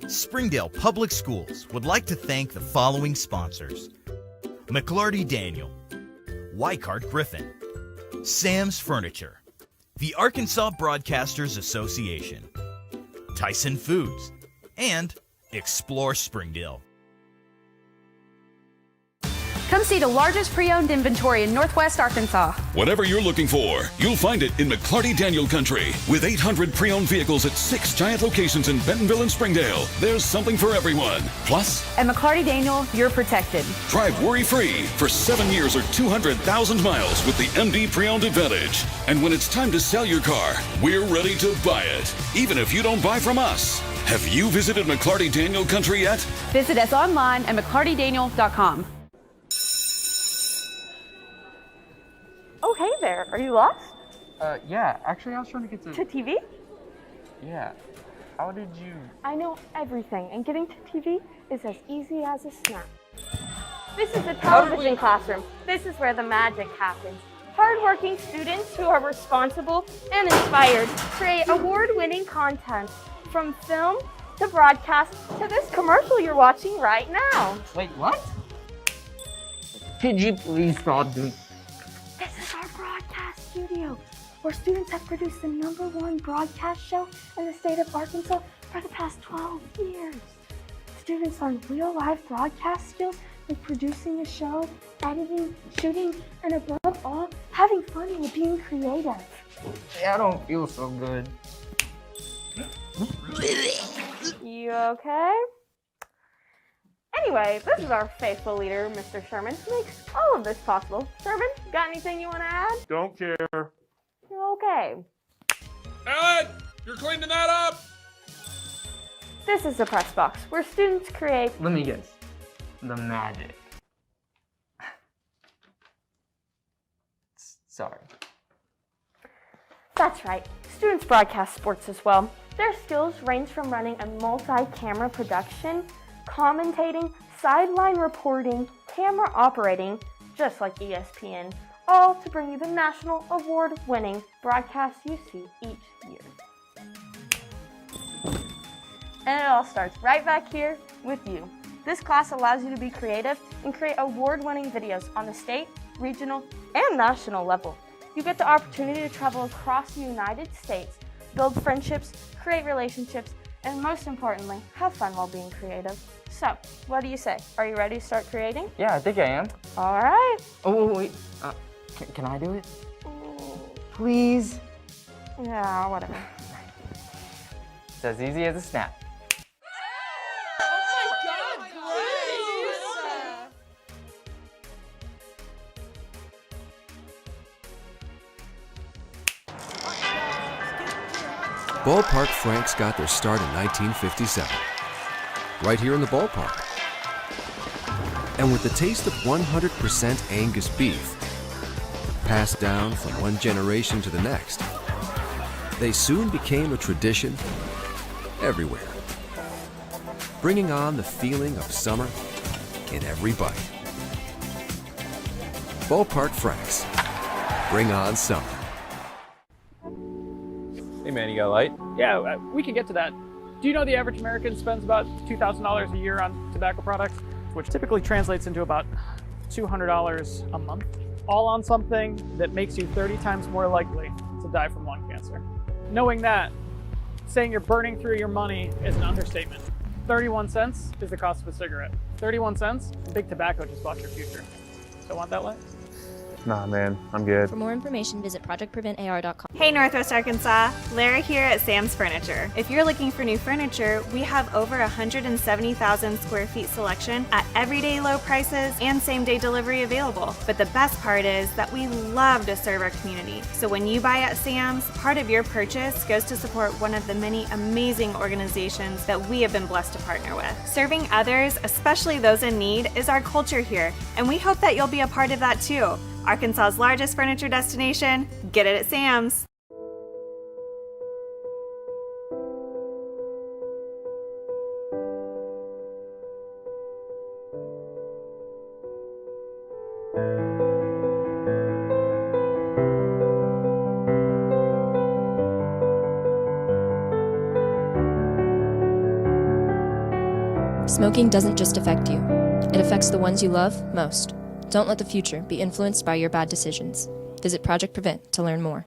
Springdale Public Schools would like to thank the following sponsors: McLarty Daniel, Weikart Griffin, Sam's Furniture, the Arkansas Broadcasters Association, Tyson Foods, and Explore Springdale. Come see the largest pre-owned inventory in Northwest Arkansas. Whatever you're looking for, you'll find it in McLarty Daniel Country. With 800 pre-owned vehicles at 6 giant locations in Bentonville and Springdale, there's something for everyone. Plus, At McLarty Daniel, you're protected. drive worry-free for 7 years or 200,000 miles with the MD Pre-Owned Advantage. And when it's time to sell your car, we're ready to buy it, even if you don't buy from us. Have you visited McLarty Daniel Country yet? Visit us online at McLartyDaniel.com. Oh, hey there. Are you lost? Yeah. Actually, I was trying to get To TV? Yeah. How did you... I know everything, and getting to TV is as easy as a snap. This is a television classroom. This is where the magic happens. Hardworking students who are responsible and inspired create award-winning content, from film to broadcast to this commercial you're watching right now. Wait, what? Could you please not do... This is our broadcast studio, where students have produced the #1 broadcast show in the state of Arkansas for the past 12 years. Students learn real-life broadcast skills like producing a show, editing, shooting, and above all, having fun and being creative. I don't feel so good. You okay? Anyway, this is our faithful leader, Mr. Sherman, who makes all of this possible. Sherman, got anything you want to add? Don't care. Okay. Ellen, you're cleaning that up! This is the press box, where students create... Let me guess. The magic. Sorry. That's right. Students broadcast sports as well. Their skills range from running a multi-camera production, commentating, sideline reporting, camera operating, just like ESPN, all to bring you the national award-winning broadcasts you see each year. And it all starts right back here with you. This class allows you to be creative and create award-winning videos on the state, regional, and national level. You get the opportunity to travel across the United States, build friendships, create relationships, and most importantly, have fun while being creative. So, what do you say? Are you ready to start creating? Yeah, I think I am. All right. Oh, wait. Can I do it? Please? Yeah, whatever. It's as easy as a snap. Ballpark Franks got their start in 1957, right here in the ballpark. And with the taste of 100% Angus beef, passed down from one generation to the next, they soon became a tradition everywhere, bringing on the feeling of summer in every bite. Ballpark Franks, bring on summer. Hey man, you got a light? Yeah, we can get to that. Do you know the average American spends about $2,000 a year on tobacco products, which typically translates into about $200 a month, all on something that makes you 30 times more likely to die from lung cancer. Knowing that, saying you're burning through your money is an understatement. 31 cents is the cost of a cigarette. 31 cents, big tobacco just bought your future. So want that light? Nah, man, I'm good. For more information, visit projectpreventar.com. Hey Northwest Arkansas, Lara here at Sam's Furniture. If you're looking for new furniture, we have over 170,000 square feet selection at everyday low prices and same-day delivery available. But the best part is that we love to serve our community. So when you buy at Sam's, part of your purchase goes to support one of the many amazing organizations that we have been blessed to partner with. Serving others, especially those in need, is our culture here, and we hope that you'll be a part of that too. Arkansas's largest furniture destination, get it at Sam's. Smoking doesn't just affect you, it affects the ones you love most. Don't let the future be influenced by your bad decisions. Visit Project Prevent to learn more.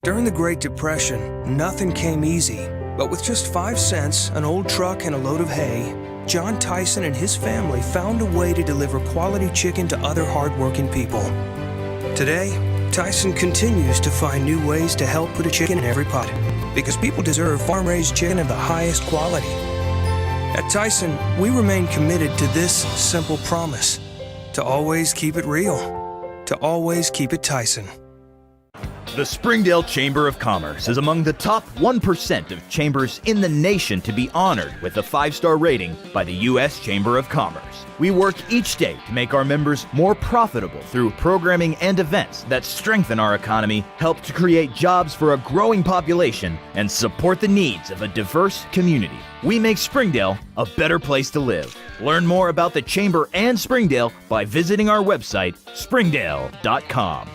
During the Great Depression, nothing came easy. But with just 5 cents, an old truck, and a load of hay, John Tyson and his family found a way to deliver quality chicken to other hardworking people. Today, Tyson continues to find new ways to help put a chicken in every pot, because people deserve farm-raised chicken of the highest quality. At Tyson, we remain committed to this simple promise: to always keep it real, to always keep it Tyson. The Springdale Chamber of Commerce is among the top 1% of chambers in the nation to be honored with a 5-star rating by the U.S. Chamber of Commerce. We work each day to make our members more profitable through programming and events that strengthen our economy, help to create jobs for a growing population, and support the needs of a diverse community. We make Springdale a better place to live. Learn more about the Chamber and Springdale by visiting our website, springdale.com.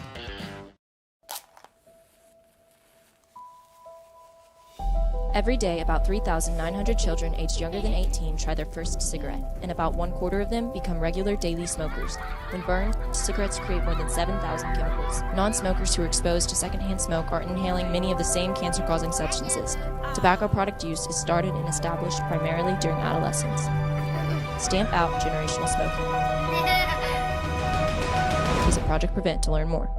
Every day, about 3,900 children aged younger than 18 try their first cigarette, and about 1/4 of them become regular daily smokers. When burned, cigarettes create more than 7,000 chemicals. Non-smokers who are exposed to secondhand smoke are inhaling many of the same cancer-causing substances. Tobacco product use is started and established primarily during adolescence. Stamp out generational smoking. Visit Project Prevent to learn more.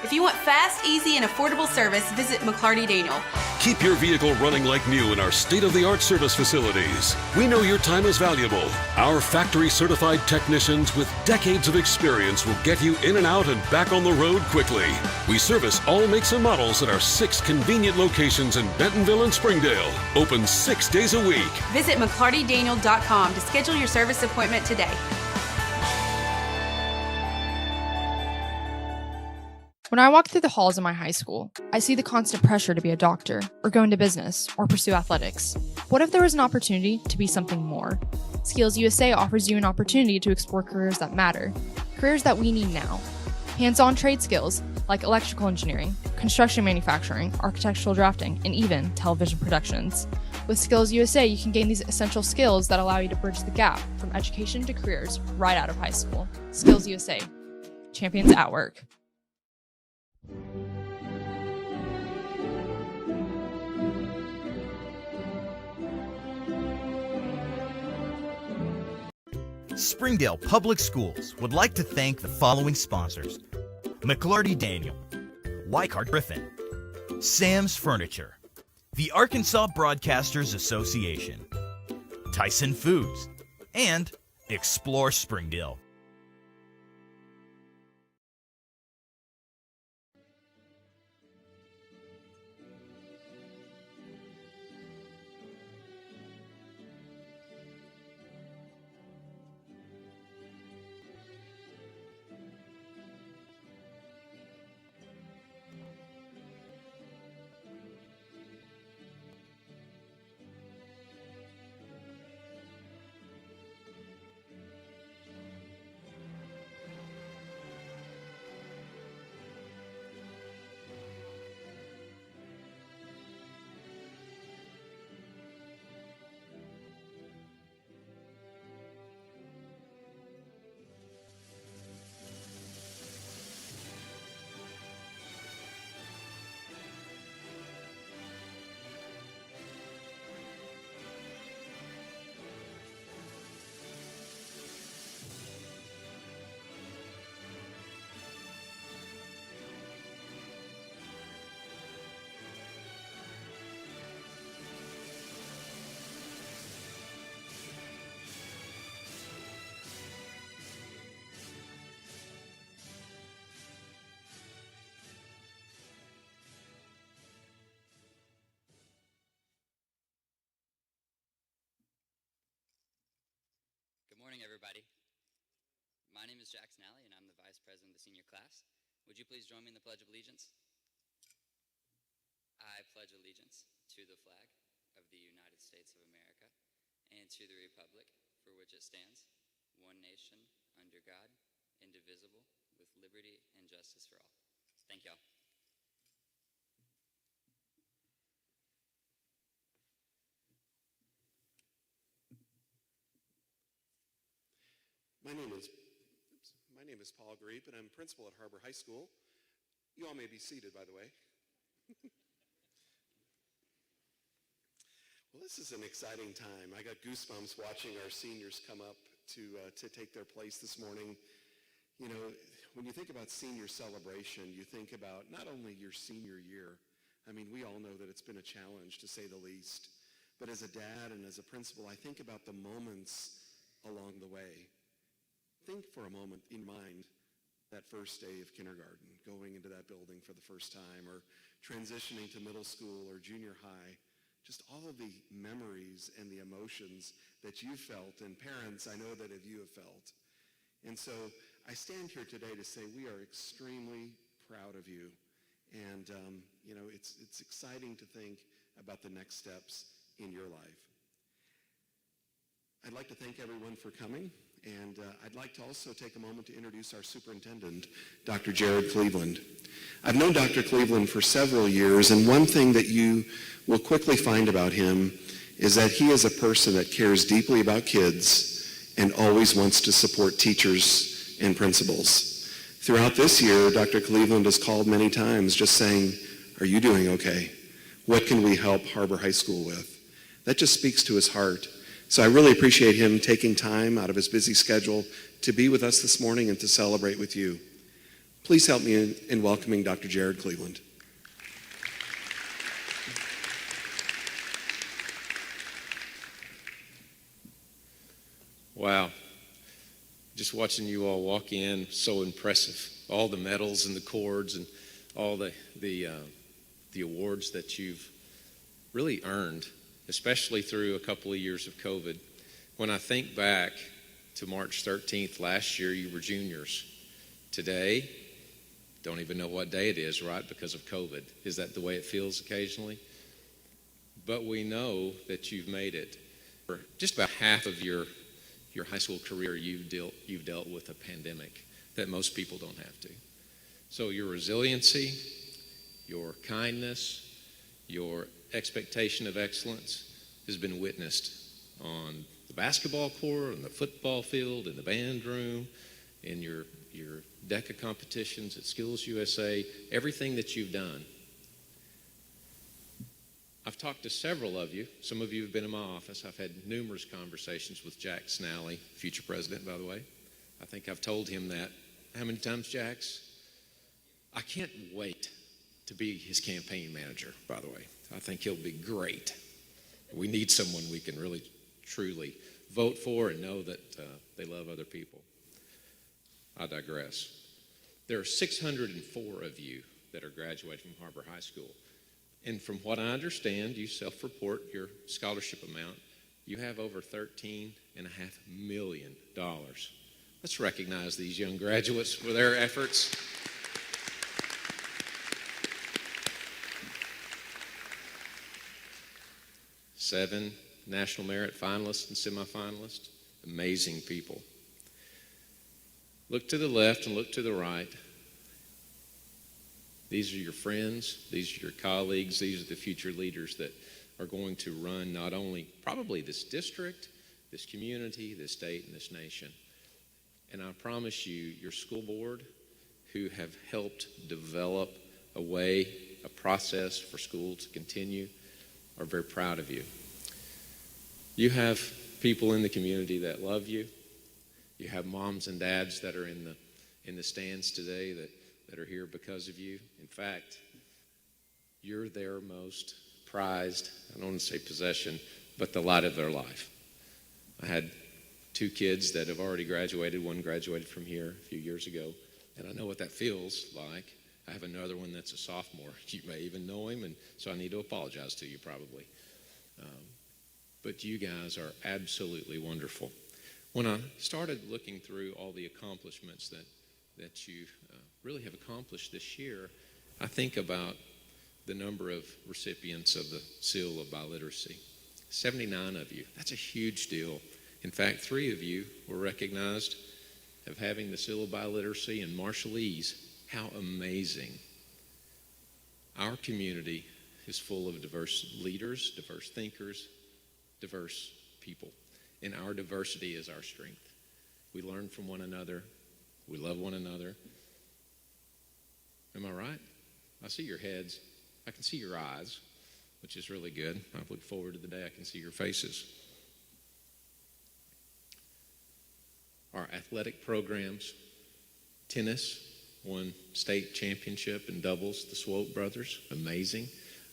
If you want fast, easy, and affordable service, visit McClarty Daniel. Keep your vehicle running like new in our state-of-the-art service facilities. We know your time is valuable. Our factory-certified technicians with decades of experience will get you in and out and back on the road quickly. We service all makes and models at our 6 convenient locations in Bentonville and Springdale. Open 6 days a week. Visit McClartyDaniel.com to schedule your service appointment today. When I walk through the halls of my high school, I see the constant pressure to be a doctor, or go into business, or pursue athletics. What if there was an opportunity to be something more? Skills USA offers you an opportunity to explore careers that matter, careers that we need now. Hands-on trade skills like electrical engineering, construction manufacturing, architectural drafting, and even television productions. With Skills USA, you can gain these essential skills that allow you to bridge the gap from education to careers right out of high school. Skills USA. Champions at work. Springdale Public Schools would like to thank the following sponsors: McClarty Daniel, Har-Ber Griffin, Sam's Furniture, the Arkansas Broadcasters Association, Tyson Foods, and Explore Springdale. Good morning, everybody. My name is Jackson Alley, and I'm the Vice President of the senior class. Would you please join me in the Pledge of Allegiance? I pledge allegiance to the flag of the United States of America and to the republic for which it stands, one nation, under God, indivisible, with liberty and justice for all. Thank y'all. My name is Paul Greep, and I'm principal at Har-Ber High School. You all may be seated, by the way. Well, this is an exciting time. I got goosebumps watching our seniors come up to take their place this morning. You know, when you think about senior celebration, you think about not only your senior year. I mean, we all know that it's been a challenge, to say the least. But as a dad and as a principal, I think about the moments along the way. Think for a moment in mind that first day of kindergarten, going into that building for the first time, or transitioning to middle school or junior high. Just all of the memories and the emotions that you felt, and parents, I know that you have felt. And so I stand here today to say we are extremely proud of you. And, you know, it's exciting to think about the next steps in your life. I'd like to thank everyone for coming, and I'd like to also take a moment to introduce our superintendent, Dr. Jared Cleveland. I've known Dr. Cleveland for several years, and one thing that you will quickly find about him is that he is a person that cares deeply about kids and always wants to support teachers and principals. Throughout this year, Dr. Cleveland has called many times just saying, "Are you doing okay? What can we help Har-Ber High School with?" That just speaks to his heart. So I really appreciate him taking time out of his busy schedule to be with us this morning and to celebrate with you. Please help me in welcoming Dr. Jared Cleveland. Wow. Just watching you all walk in, so impressive. All the medals and the cords and all the awards that you've really earned, especially through a couple of years of COVID. When I think back to March 13th last year, you were juniors. Today, don't even know what day it is, right, because of COVID. Is that the way it feels occasionally? But we know that you've made it. For just about half of your high school career, you've dealt with a pandemic that most people don't have to. So your resiliency, your kindness, your expectation of excellence has been witnessed on the basketball court, on the football field, in the band room, in your DECA competitions at Skills USA, everything that you've done. I've talked to several of you. Some of you have been in my office. I've had numerous conversations with Jack Snally, future president, by the way. I think I've told him that. How many times, Jax? I can't wait to be his campaign manager, by the way. I think he'll be great. We need someone we can really, truly vote for and know that they love other people. I digress. There are 604 of you that are graduating from Har-Ber High School. And from what I understand, you self-report your scholarship amount. You have over $13.5 million. Let's recognize these young graduates for their efforts. Seven National Merit finalists and semifinalists. Amazing people. Look to the left and look to the right. These are your friends, these are your colleagues, these are the future leaders that are going to run not only probably this district, this community, this state, and this nation. And I promise you, your school board, who have helped develop a way, a process for school to continue, are very proud of you. You have people in the community that love you. You have moms and dads that are in the stands today that are here because of you. In fact, you're their most prized, I don't want to say possession, but the light of their life. I had two kids that have already graduated. One graduated from here a few years ago, and I know what that feels like. I have another one that's a sophomore. You may even know him, and so I need to apologize to you probably. But you guys are absolutely wonderful. When I started looking through all the accomplishments that you really have accomplished this year, I think about the number of recipients of the Seal of Biliteracy. 79 of you. That's a huge deal. In fact, 3 of you were recognized of having the Seal of Biliteracy and Marshallese. How amazing. Our community is full of diverse leaders, diverse thinkers, diverse people. And our diversity is our strength. We learn from one another. We love one another. Am I right? I see your heads. I can see your eyes, which is really good. I look forward to the day I can see your faces. Our athletic programs, tennis, won state championship in doubles, the Swope brothers, amazing.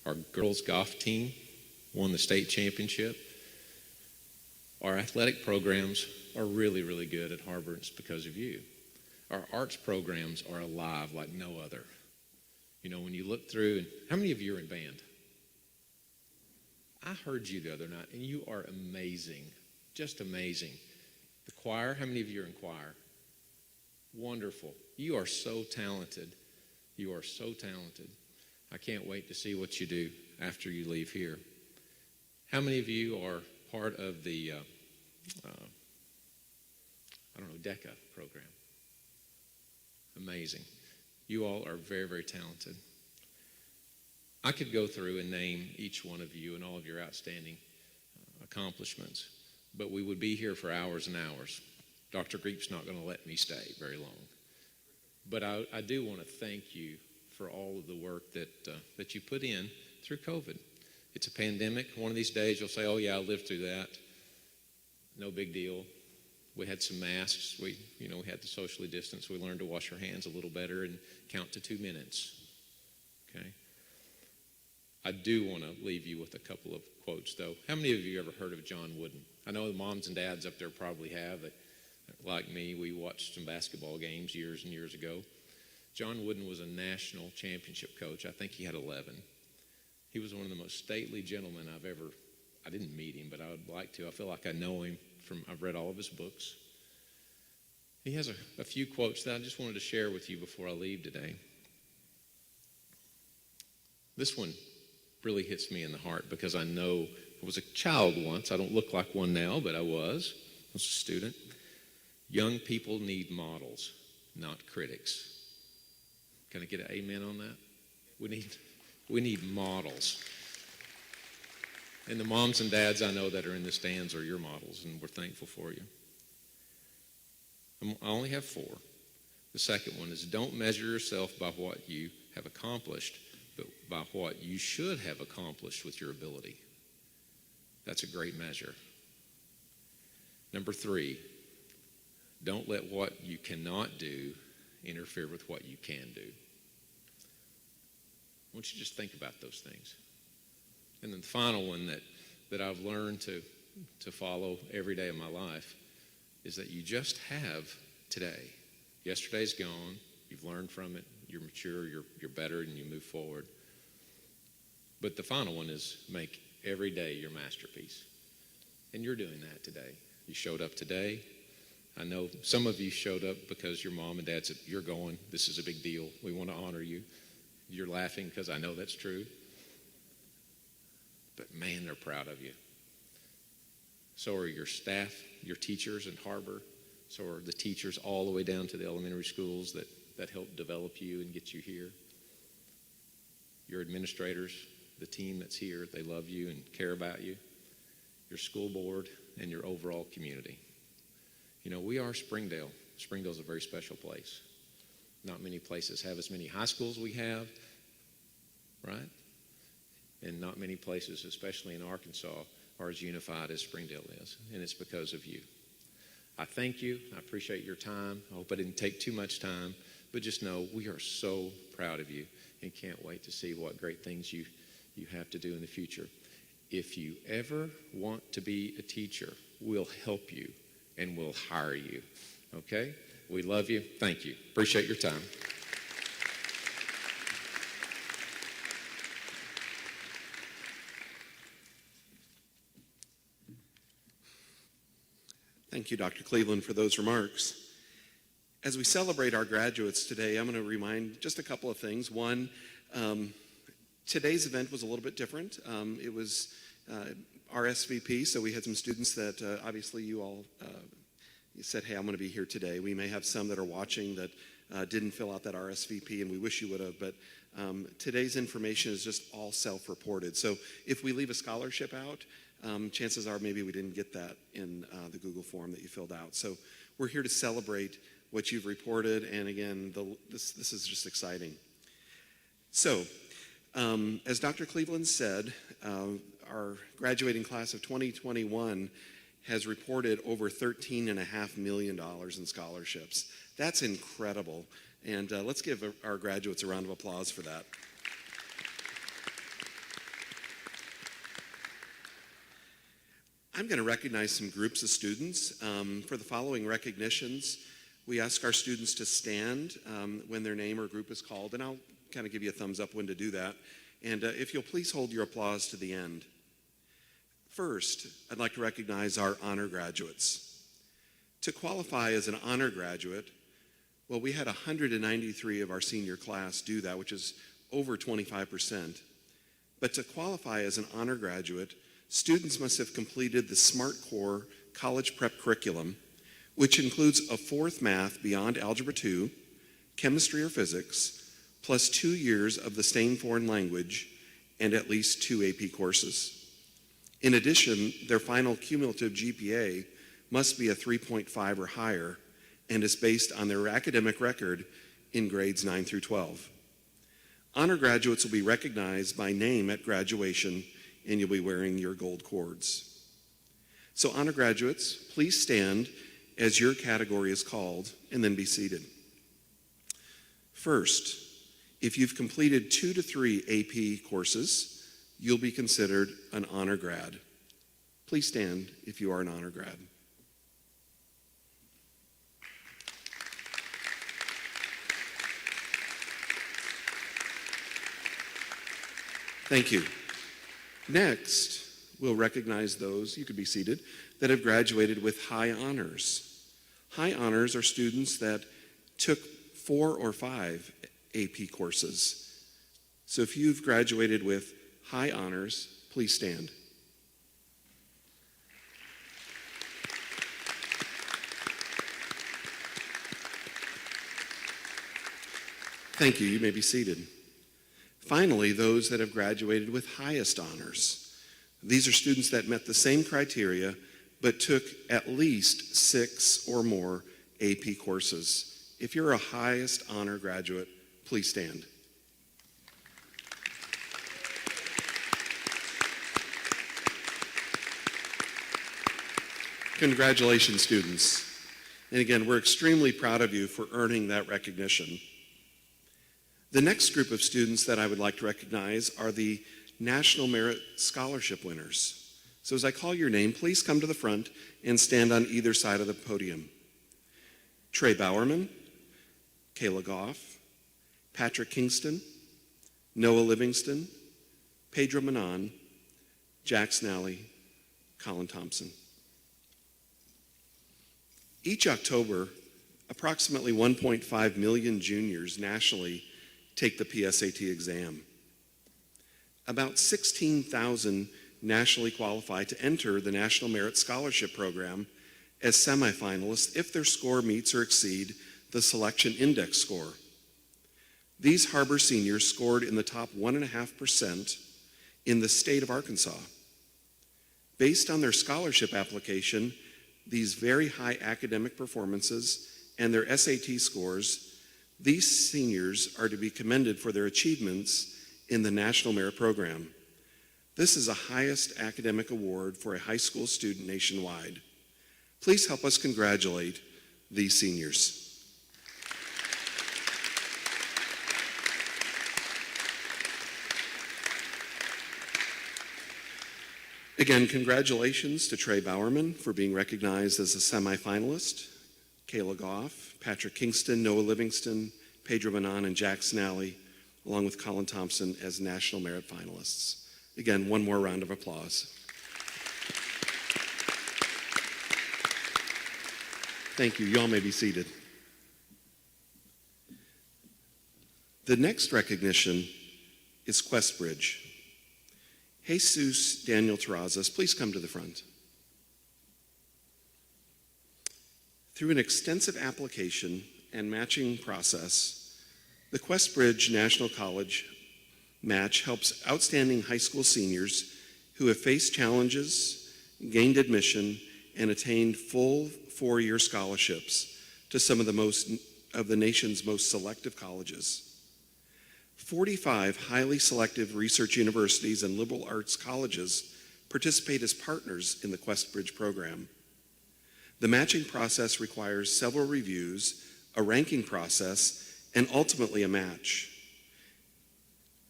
Our girls golf team won the state championship. Our athletic programs are really, really good at Har-Ber. It's because of you. Our arts programs are alive like no other. You know, when you look through, and how many of you are in band? I heard you the other night, and you are amazing, just amazing. The choir, how many of you are in choir? Wonderful. You are so talented. You are so talented. I can't wait to see what you do after you leave here. How many of you are part of the, DECA program? Amazing. You all are very, very talented. I could go through and name each one of you and all of your outstanding accomplishments, but we would be here for hours and hours. Dr. Greep's not going to let me stay very long. But I do want to thank you for all of the work that you put in through COVID. It's a pandemic. One of these days you'll say, oh yeah, I lived through that. No big deal. We had some masks. We had to socially distance. We learned to wash our hands a little better and count to 2 minutes. Okay? I do want to leave you with a couple of quotes, though. How many of you ever heard of John Wooden? I know the moms and dads up there probably have. Like me, we watched some basketball games years and years ago. John Wooden was a national championship coach. I think he had 11. He was one of the most stately gentlemen I didn't meet him, but I would like to. I feel like I know him I've read all of his books. He has a few quotes that I just wanted to share with you before I leave today. This one really hits me in the heart because I know I was a child once. I don't look like one now, but I was a student. Young people need models, not critics. Can I get an amen on that? We need models. And the moms and dads I know that are in the stands are your models, and we're thankful for you. I only have 4. The second one is don't measure yourself by what you have accomplished, but by what you should have accomplished with your ability. That's a great measure. Number 3, don't let what you cannot do interfere with what you can do. I want you to just think about those things. And then the final one that I've learned to follow every day of my life is that you just have today. Yesterday's gone. You've learned from it. You're mature. You're better, and you move forward. But the final one is make every day your masterpiece. And you're doing that today. You showed up today. I know some of you showed up because your mom and dad said, you're going. This is a big deal. We want to honor you. You're laughing because I know that's true. But man, they're proud of you. So are your staff, your teachers in Har-Ber. So are the teachers all the way down to the elementary schools that helped develop you and get you here. Your administrators, the team that's here, they love you and care about you. Your school board and your overall community. You know, we are Springdale. Springdale's a very special place. Not many places have as many high schools we have, right? And not many places, especially in Arkansas, are as unified as Springdale is. And it's because of you. I thank you. I appreciate your time. I hope I didn't take too much time. But just know we are so proud of you and can't wait to see what great things you have to do in the future. If you ever want to be a teacher, we'll help you and we'll hire you. Okay? We love you. Thank you. Appreciate your time. Thank you, Dr. Cleveland, for those remarks. As we celebrate our graduates today, I'm going to remind just a couple of things. One, today's event was a little bit different. It was RSVP, so we had some students that obviously you all said, hey, I'm going to be here today. We may have some that are watching that didn't fill out that RSVP, and we wish you would have, but today's information is just all self-reported. So if we leave a scholarship out, Chances are maybe we didn't get that in the Google form that you filled out. So we're here to celebrate what you've reported, and again, this is just exciting. So, as Dr. Cleveland said, our graduating class of 2021 has reported over $13.5 million in scholarships. That's incredible, and let's give our graduates a round of applause for that. I'm going to recognize some groups of students. For the following recognitions, we ask our students to stand when their name or group is called, and I'll kind of give you a thumbs up when to do that. And if you'll please hold your applause to the end. First, I'd like to recognize our honor graduates. To qualify as an honor graduate, well, we had 193 of our senior class do that, which is over 25%. But to qualify as an honor graduate, students must have completed the SMART Core college prep curriculum, which includes a fourth math beyond Algebra 2, chemistry or physics, plus 2 years of the same foreign language and at least 2 AP courses. In addition, their final cumulative GPA must be a 3.5 or higher and is based on their academic record in grades 9 through 12. Honor graduates will be recognized by name at graduation, and you'll be wearing your gold cords. So honor graduates, please stand as your category is called and then be seated. First, if you've completed 2 to 3 AP courses, you'll be considered an honor grad. Please stand if you are an honor grad. Thank you. Next, we'll recognize those, you could be seated, that have graduated with high honors. High honors are students that took 4 or 5 AP courses. So if you've graduated with high honors, please stand. Thank you. You may be seated. Finally, those that have graduated with highest honors. These are students that met the same criteria but took at least 6 or more AP courses. If you're a highest honor graduate, please stand. Congratulations, students. And again, we're extremely proud of you for earning that recognition. The next group of students that I would like to recognize are the National Merit Scholarship winners. So as I call your name, please come to the front and stand on either side of the podium. Trey Bowerman, Kayla Goff, Patrick Kingston, Noah Livingston, Pedro Manon, Jack Snally, Colin Thompson. Each October, approximately 1.5 million juniors nationally take the PSAT exam. About 16,000 nationally qualify to enter the National Merit Scholarship Program as semifinalists if their score meets or exceeds the selection index score. These Har-Ber seniors scored in the top 1.5% in the state of Arkansas. Based on their scholarship application, these very high academic performances, and their SAT scores, these seniors are to be commended for their achievements in the National Merit Program. This is the highest academic award for a high school student nationwide. Please help us congratulate these seniors. Again, congratulations to Trey Bowerman for being recognized as a semifinalist, Kayla Goff, Patrick Kingston, Noah Livingston, Pedro Manon, and Jack Snally, along with Colin Thompson as National Merit finalists. Again, one more round of applause. Thank you. You all may be seated. The next recognition is Questbridge. Jesus Daniel Terrazas, please come to the front. Through an extensive application and matching process, the Questbridge National College Match helps outstanding high school seniors who have faced challenges, gained admission, and attained full four-year scholarships to some of the nation's most selective colleges. 45 highly selective research universities and liberal arts colleges participate as partners in the QuestBridge program. The matching process requires several reviews, a ranking process, and ultimately a match.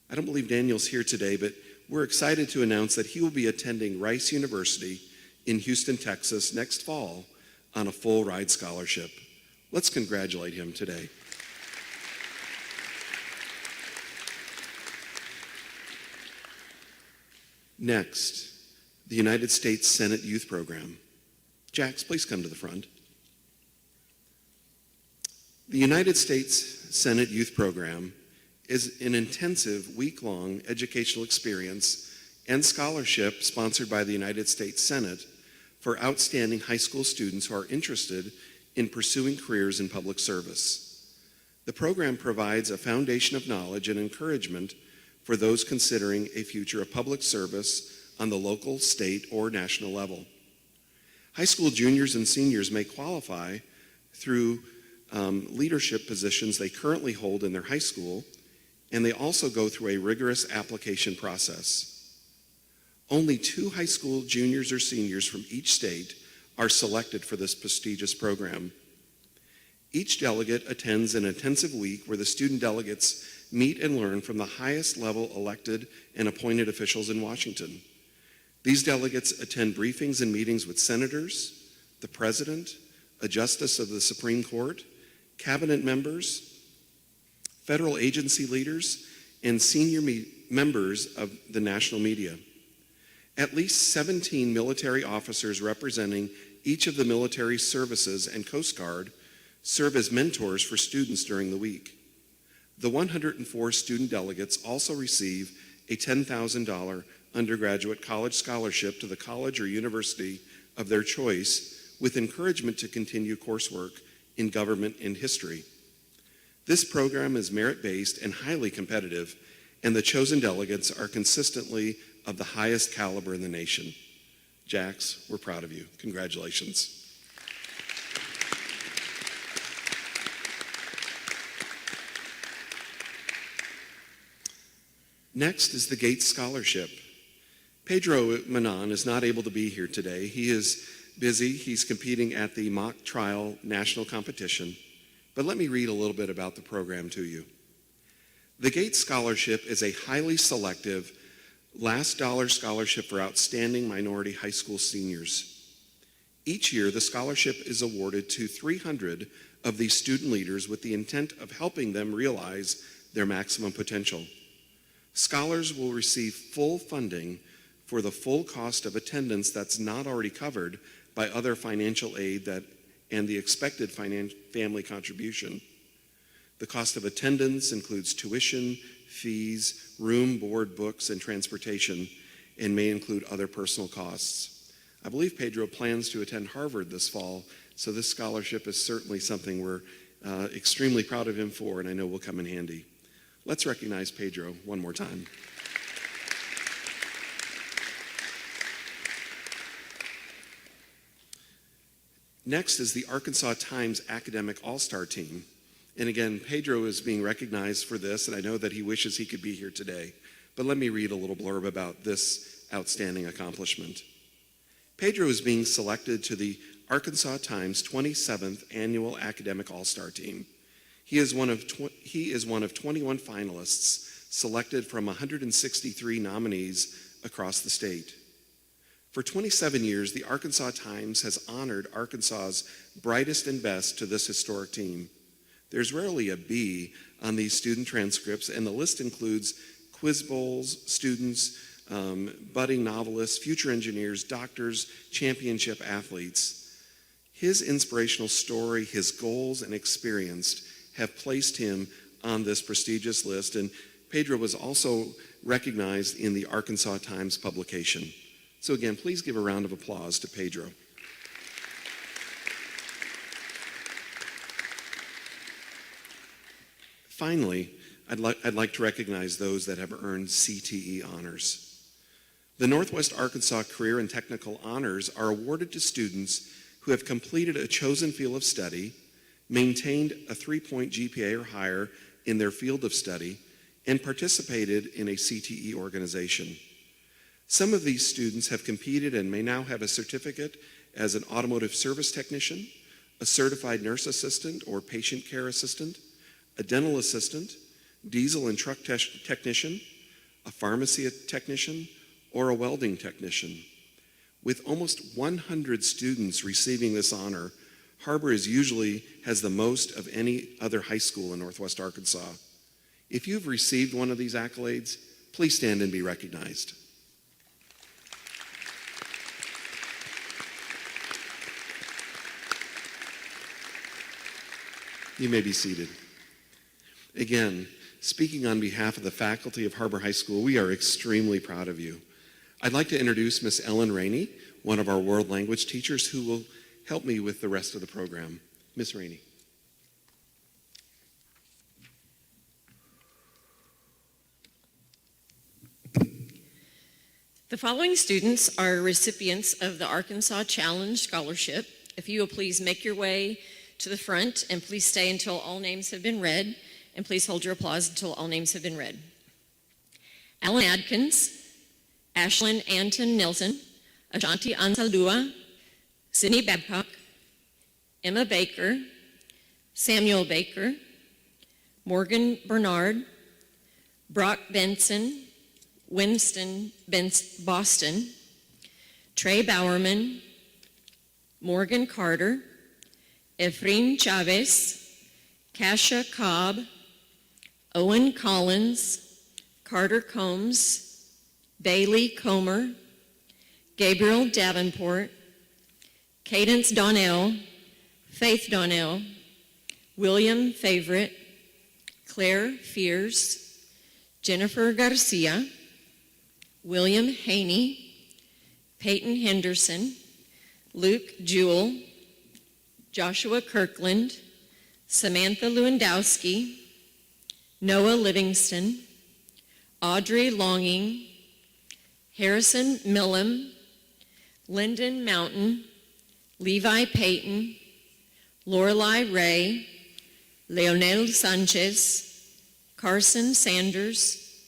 I don't believe Daniel's here today, but we're excited to announce that he will be attending Rice University in Houston, Texas next fall on a full ride scholarship. Let's congratulate him today. Next, the United States Senate Youth Program. Jax, please come to the front. The United States Senate Youth Program is an intensive week-long educational experience and scholarship sponsored by the United States Senate for outstanding high school students who are interested in pursuing careers in public service. The program provides a foundation of knowledge and encouragement for those considering a future of public service on the local, state, or national level. High school juniors and seniors may qualify through leadership positions they currently hold in their high school, and they also go through a rigorous application process. Only 2 high school juniors or seniors from each state are selected for this prestigious program. Each delegate attends an intensive week where the student delegates meet and learn from the highest level elected and appointed officials in Washington. These delegates attend briefings and meetings with senators, the president, a justice of the Supreme Court, cabinet members, federal agency leaders, and senior members of the national media. At least 17 military officers representing each of the military services and Coast Guard serve as mentors for students during the week. The 104 student delegates also receive a $10,000 undergraduate college scholarship to the college or university of their choice, with encouragement to continue coursework in government and history. This program is merit-based and highly competitive, and the chosen delegates are consistently of the highest caliber in the nation. Jax, we're proud of you. Congratulations. Next is the Gates Scholarship. Pedro Manon is not able to be here today. He is busy. He's competing at the mock trial national competition. But let me read a little bit about the program to you. The Gates Scholarship is a highly selective, last dollar scholarship for outstanding minority high school seniors. Each year, the scholarship is awarded to 300 of these student leaders with the intent of helping them realize their maximum potential. Scholars will receive full funding for the full cost of attendance that's not already covered by other financial aid and the expected family contribution. The cost of attendance includes tuition, fees, room, board, books, and transportation, and may include other personal costs. I believe Pedro plans to attend Harvard this fall, so this scholarship is certainly something we're extremely proud of him for, and I know will come in handy. Let's recognize Pedro one more time. Next is the Arkansas Times Academic All-Star Team. And again, Pedro is being recognized for this, and I know that he wishes he could be here today. But let me read a little blurb about this outstanding accomplishment. Pedro is being selected to the Arkansas Times 27th Annual Academic All-Star Team. He is one of 21 finalists selected from 163 nominees across the state. For 27 years, the Arkansas Times has honored Arkansas's brightest and best to this historic team. There's rarely a B on these student transcripts, and the list includes quiz bowls, students, budding novelists, future engineers, doctors, championship athletes. His inspirational story, his goals, and experience have placed him on this prestigious list, and Pedro was also recognized in the Arkansas Times publication. So again, please give a round of applause to Pedro. Finally, I'd like to recognize those that have earned CTE honors. The Northwest Arkansas Career and Technical Honors are awarded to students who have completed a chosen field of study, maintained a 3-point GPA or higher in their field of study, and participated in a CTE organization. Some of these students have competed and may now have a certificate as an automotive service technician, a certified nurse assistant or patient care assistant, a dental assistant, diesel and truck technician, a pharmacy technician, or a welding technician. With almost 100 students receiving this honor, Har-Ber usually has the most of any other high school in Northwest Arkansas. If you've received one of these accolades, please stand and be recognized. You may be seated. Again, speaking on behalf of the faculty of Har-Ber High School, we are extremely proud of you. I'd like to introduce Miss Ellen Rainey, one of our world language teachers, who will help me with the rest of the program. Miss Rainey. The following students are recipients of the Arkansas Challenge Scholarship. If you will please make your way to the front and please stay until all names have been read, and please hold your applause until all names have been read. Alan Adkins, Ashlyn Anton Nelson, Ashanti Ansaldua, Sydney Babcock, Emma Baker, Samuel Baker, Morgan Bernard, Brock Benson, Winston Boston, Trey Bowerman, Morgan Carter, Efrain Chavez, Kasia Cobb, Owen Collins, Carter Combs, Bailey Comer, Gabriel Davenport, Cadence Donnell, Faith Donnell, William Favorite, Claire Fears, Jennifer Garcia, William Haney, Peyton Henderson, Luke Jewell, Joshua Kirkland, Samantha Lewandowski, Noah Livingston, Audrey Longing, Harrison Millam, Lyndon Mountain, Levi Payton, Lorelei Ray, Leonel Sanchez, Carson Sanders,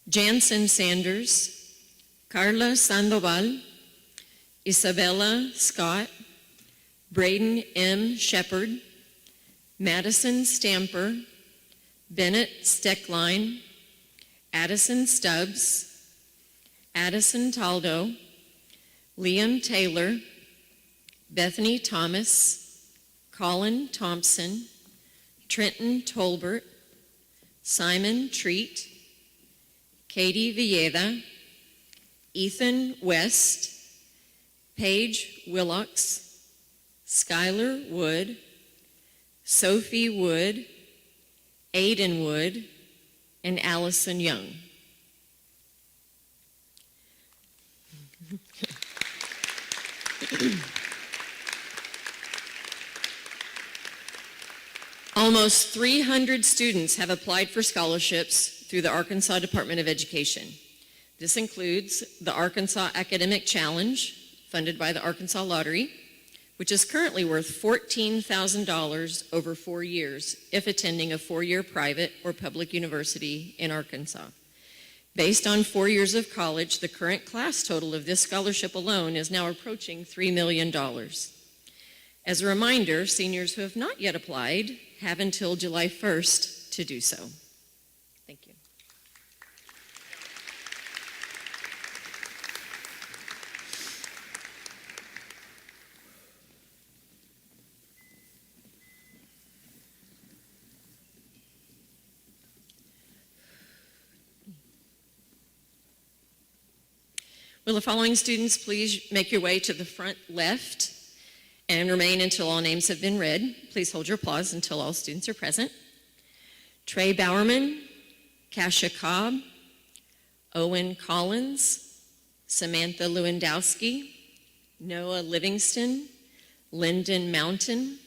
Jansen Sanders, Carla Sandoval, Isabella Scott, Braden M. Shepard, Madison Stamper, Bennett Steckline, Addison Stubbs, Addison Taldo, Liam Taylor, Bethany Thomas, Colin Thompson, Trenton Tolbert, Simon Treat, Katie Villeda, Ethan West, Paige Willocks, Skylar Wood, Sophie Wood, Aiden Wood, and Allison Young. Almost 300 students have applied for scholarships through the Arkansas Department of Education. This includes the Arkansas Academic Challenge, funded by the Arkansas Lottery, which is currently worth $14,000 over 4 years if attending a 4-year private or public university in Arkansas. Based on 4 years of college, the current class total of this scholarship alone is now approaching $3 million. As a reminder, seniors who have not yet applied have until July 1st to do so. Thank you. Will the following students please make your way to the front left and remain until all names have been read. Please hold your applause until all students are present. Trey Bowerman, Kasia Cobb, Owen Collins, Samantha Lewandowski, Noah Livingston, Lyndon Mountain,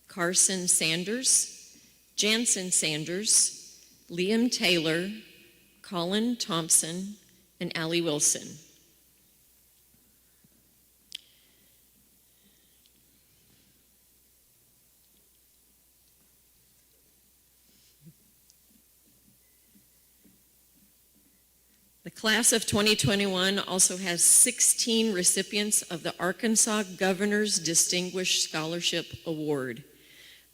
Carson Sanders, Jansen Sanders, Liam Taylor, Colin Thompson, and Allie Wilson. The class of 2021 also has 16 recipients of the Arkansas Governor's Distinguished Scholarship Award,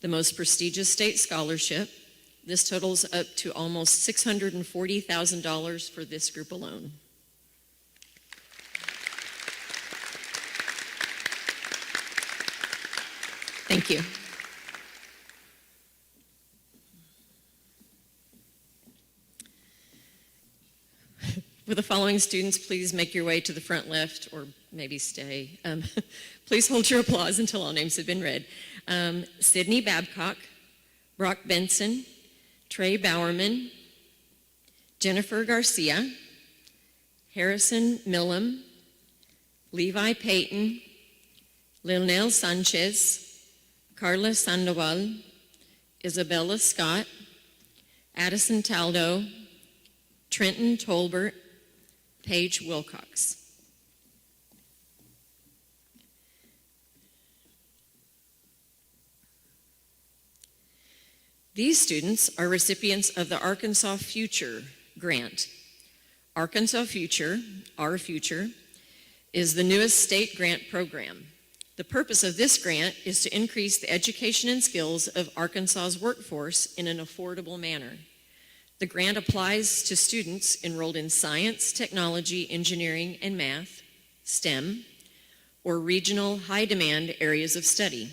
the most prestigious state scholarship. This totals up to almost $640,000 for this group alone. Thank you. Will the following students please make your way to the front left, or maybe stay. Please hold your applause until all names have been read. Sydney Babcock, Brock Benson, Trey Bowerman, Jennifer Garcia, Harrison Millam, Levi Payton, Lionel Sanchez, Carla Sandoval, Isabella Scott, Addison Taldo, Trenton Tolbert, Paige Wilcox. These students are recipients of the Arkansas Future Grant. Arkansas Future, Our Future, is the newest state grant program. The purpose of this grant is to increase the education and skills of Arkansas's workforce in an affordable manner. The grant applies to students enrolled in science, technology, engineering, and math, STEM, or regional high-demand areas of study.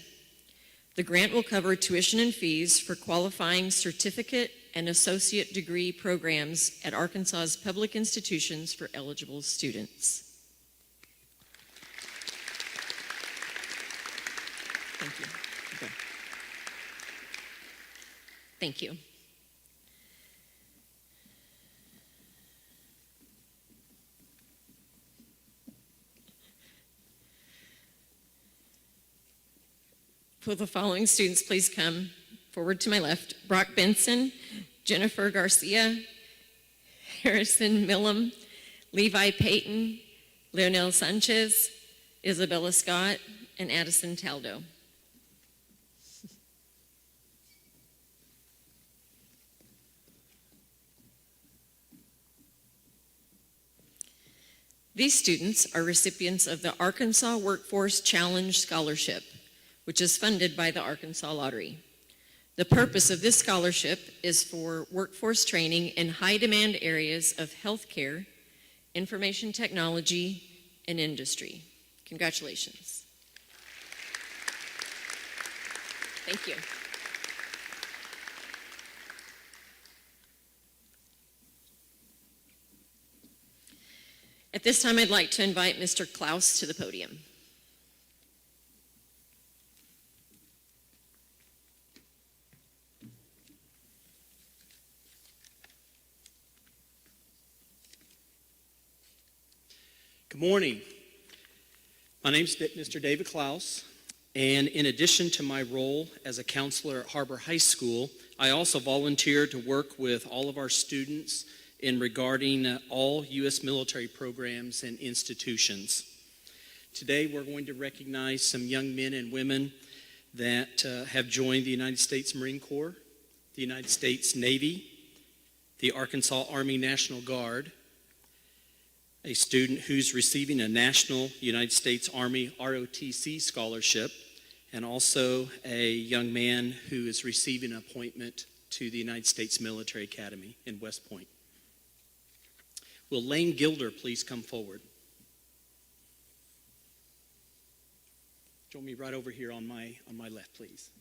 The grant will cover tuition and fees for qualifying certificate and associate degree programs at Arkansas's public institutions for eligible students. Thank you. Okay. Thank you. Will the following students please come forward to my left? Brock Benson, Jennifer Garcia, Harrison Millam, Levi Payton, Leonel Sanchez, Isabella Scott, and Addison Taldo. These students are recipients of the Arkansas Workforce Challenge Scholarship, which is funded by the Arkansas Lottery. The purpose of this scholarship is for workforce training in high-demand areas of healthcare, information technology, and industry. Congratulations. Thank you. At this time, I'd like to invite Mr. Klaus to the podium. Good morning. My name is Mr. David Klaus, and in addition to my role as a counselor at Har-Ber High School, I also volunteer to work with all of our students in regarding all U.S. military programs and institutions. Today we're going to recognize some young men and women that have joined the United States Marine Corps, the United States Navy, the Arkansas Army National Guard, a student who's receiving a National United States Army ROTC scholarship, and also a young man who is receiving an appointment to the United States Military Academy in West Point. Will Lane Gilder please come forward? Join me right over here on my left, please.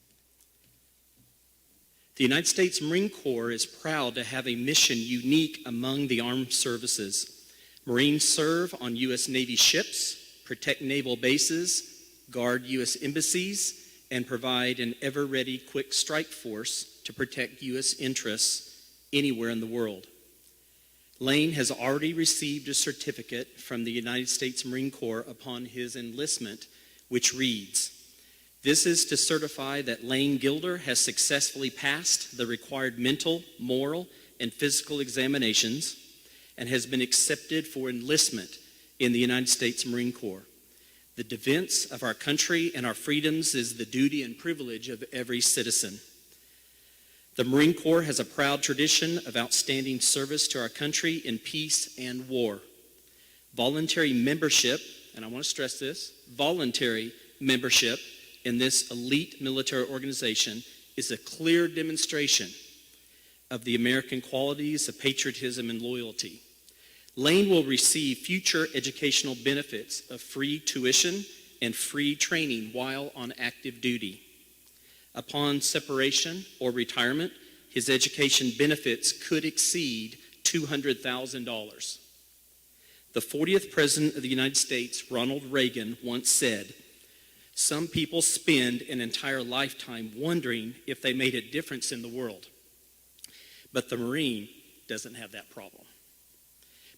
The United States Marine Corps is proud to have a mission unique among the armed services. Marines serve on U.S. Navy ships, protect naval bases, guard U.S. embassies, and provide an ever-ready quick strike force to protect U.S. interests anywhere in the world. Lane has already received a certificate from the United States Marine Corps upon his enlistment, which reads, "This is to certify that Lane Gilder has successfully passed the required mental, moral, and physical examinations and has been accepted for enlistment in the United States Marine Corps. The defense of our country and our freedoms is the duty and privilege of every citizen. The Marine Corps has a proud tradition of outstanding service to our country in peace and war. Voluntary membership, and I want to stress this, voluntary membership in this elite military organization is a clear demonstration of the American qualities of patriotism and loyalty. Lane will receive future educational benefits of free tuition and free training while on active duty. Upon separation or retirement, his education benefits could exceed $200,000. The 40th President of the United States, Ronald Reagan, once said, "Some people spend an entire lifetime wondering if they made a difference in the world. But the Marine doesn't have that problem."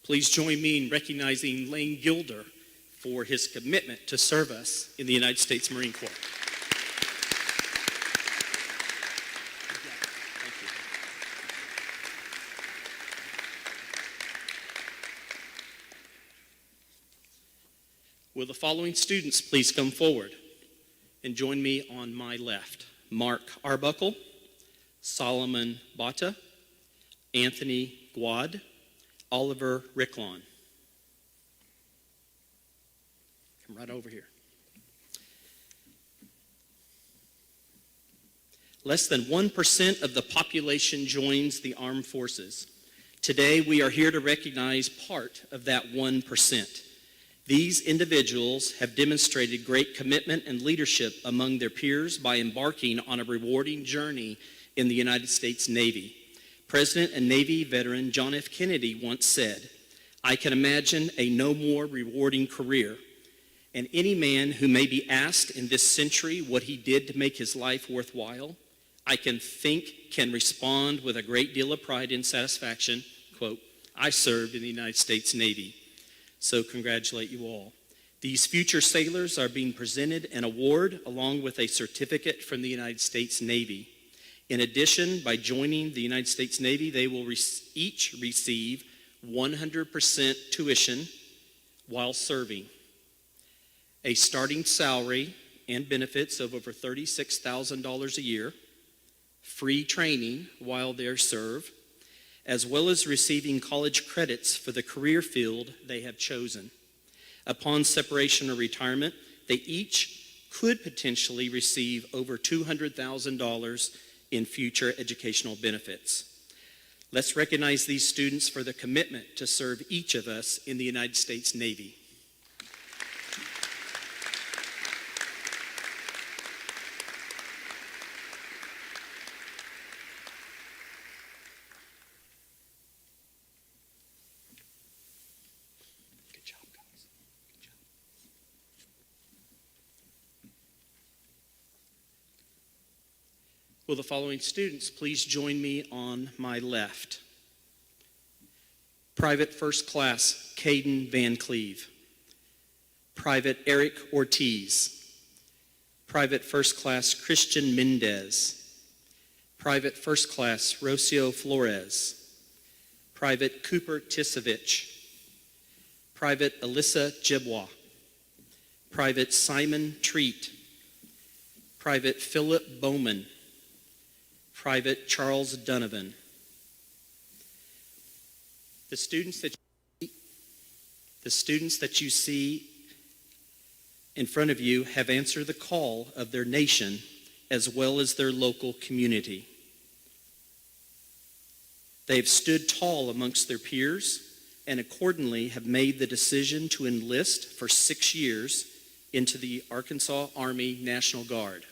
Please join me in recognizing Lane Gilder for his commitment to serve us in the United States Marine Corps. Will the following students please come forward and join me on my left? Mark Arbuckle, Solomon Bata, Anthony Guad, Oliver Ricklon. Come right over here. Less than 1% of the population joins the armed forces. Today, we are here to recognize part of that 1%. These individuals have demonstrated great commitment and leadership among their peers by embarking on a rewarding journey in the United States Navy. President and Navy veteran John F. Kennedy once said, "I can imagine a no more rewarding career, and any man who may be asked in this century what he did to make his life worthwhile, I can respond with a great deal of pride and satisfaction, quote, I served in the United States Navy." So congratulate you all. These future sailors are being presented an award along with a certificate from the United States Navy. In addition, by joining the United States Navy, they will each receive 100% tuition while serving, a starting salary and benefits of over $36,000 a year, free training while they serve, as well as receiving college credits for the career field they have chosen. Upon separation or retirement, they each could potentially receive over $200,000 in future educational benefits. Let's recognize these students for their commitment to serve each of us in the United States Navy. Will the following students please join me on my left? Private First Class Caden Van Cleve. Private Eric Ortiz. Private First Class Christian Mendez. Private First Class Rocio Flores. Private Cooper Tisevich. Private Alyssa Jibwa. Private Simon Treat. Private Philip Bowman. Private Charles Donovan. The students that you see in front of you have answered the call of their nation as well as their local community. They have stood tall amongst their peers and accordingly have made the decision to enlist for 6 years into the Arkansas Army National Guard.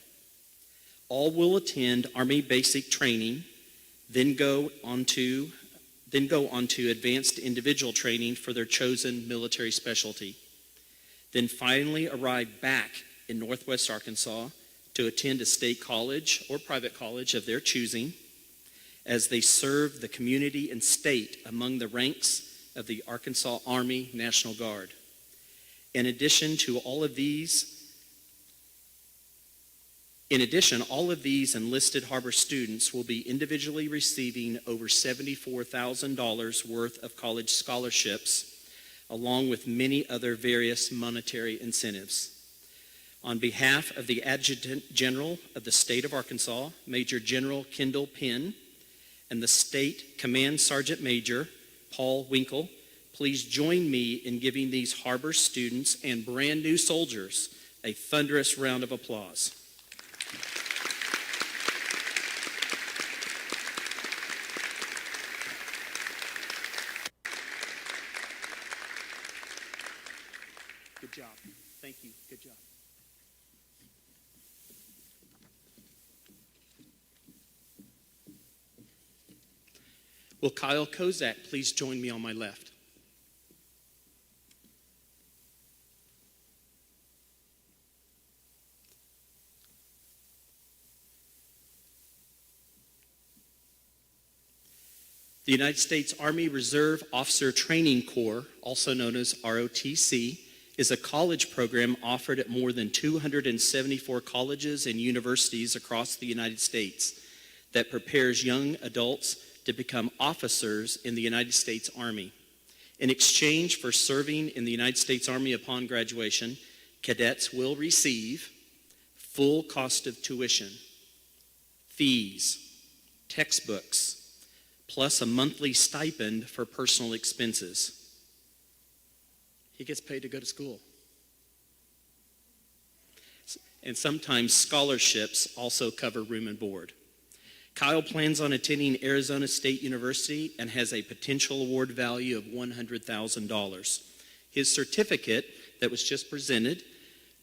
All will attend Army basic training, then go on to advanced individual training for their chosen military specialty. Then finally arrive back in Northwest Arkansas to attend a state college or private college of their choosing as they serve the community and state among the ranks of the Arkansas Army National Guard. In addition to all of these, In addition, all of these enlisted Har-Ber students will be individually receiving over $74,000 worth of college scholarships, along with many other various monetary incentives. On behalf of the Adjutant General of the State of Arkansas, Major General Kendall Penn, and the State Command Sergeant Major Paul Winkle, please join me in giving these Har-Ber students and brand new soldiers a thunderous round of applause. Good job. Thank you. Good job. Will Kyle Kozak please join me on my left? The United States Army Reserve Officer Training Corps, also known as ROTC, is a college program offered at more than 274 colleges and universities across the United States that prepares young adults to become officers in the United States Army. In exchange for serving in the United States Army upon graduation, cadets will receive full cost of tuition, fees, textbooks, plus a monthly stipend for personal expenses. He gets paid to go to school. And sometimes scholarships also cover room and board. Kyle plans on attending Arizona State University and has a potential award value of $100,000. His certificate that was just presented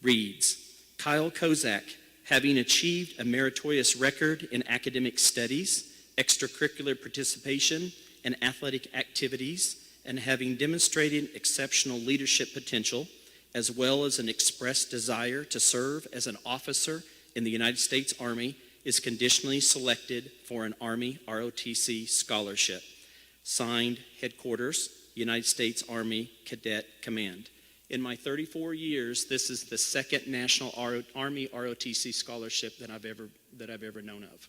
reads, Kyle Kozak, having achieved a meritorious record in academic studies, extracurricular participation, and athletic activities, and having demonstrated exceptional leadership potential, as well as an expressed desire to serve as an officer in the United States Army, is conditionally selected for an Army ROTC scholarship. Signed, Headquarters, United States Army Cadet Command. In my 34 years, this is the second National Army ROTC scholarship that I've ever known of.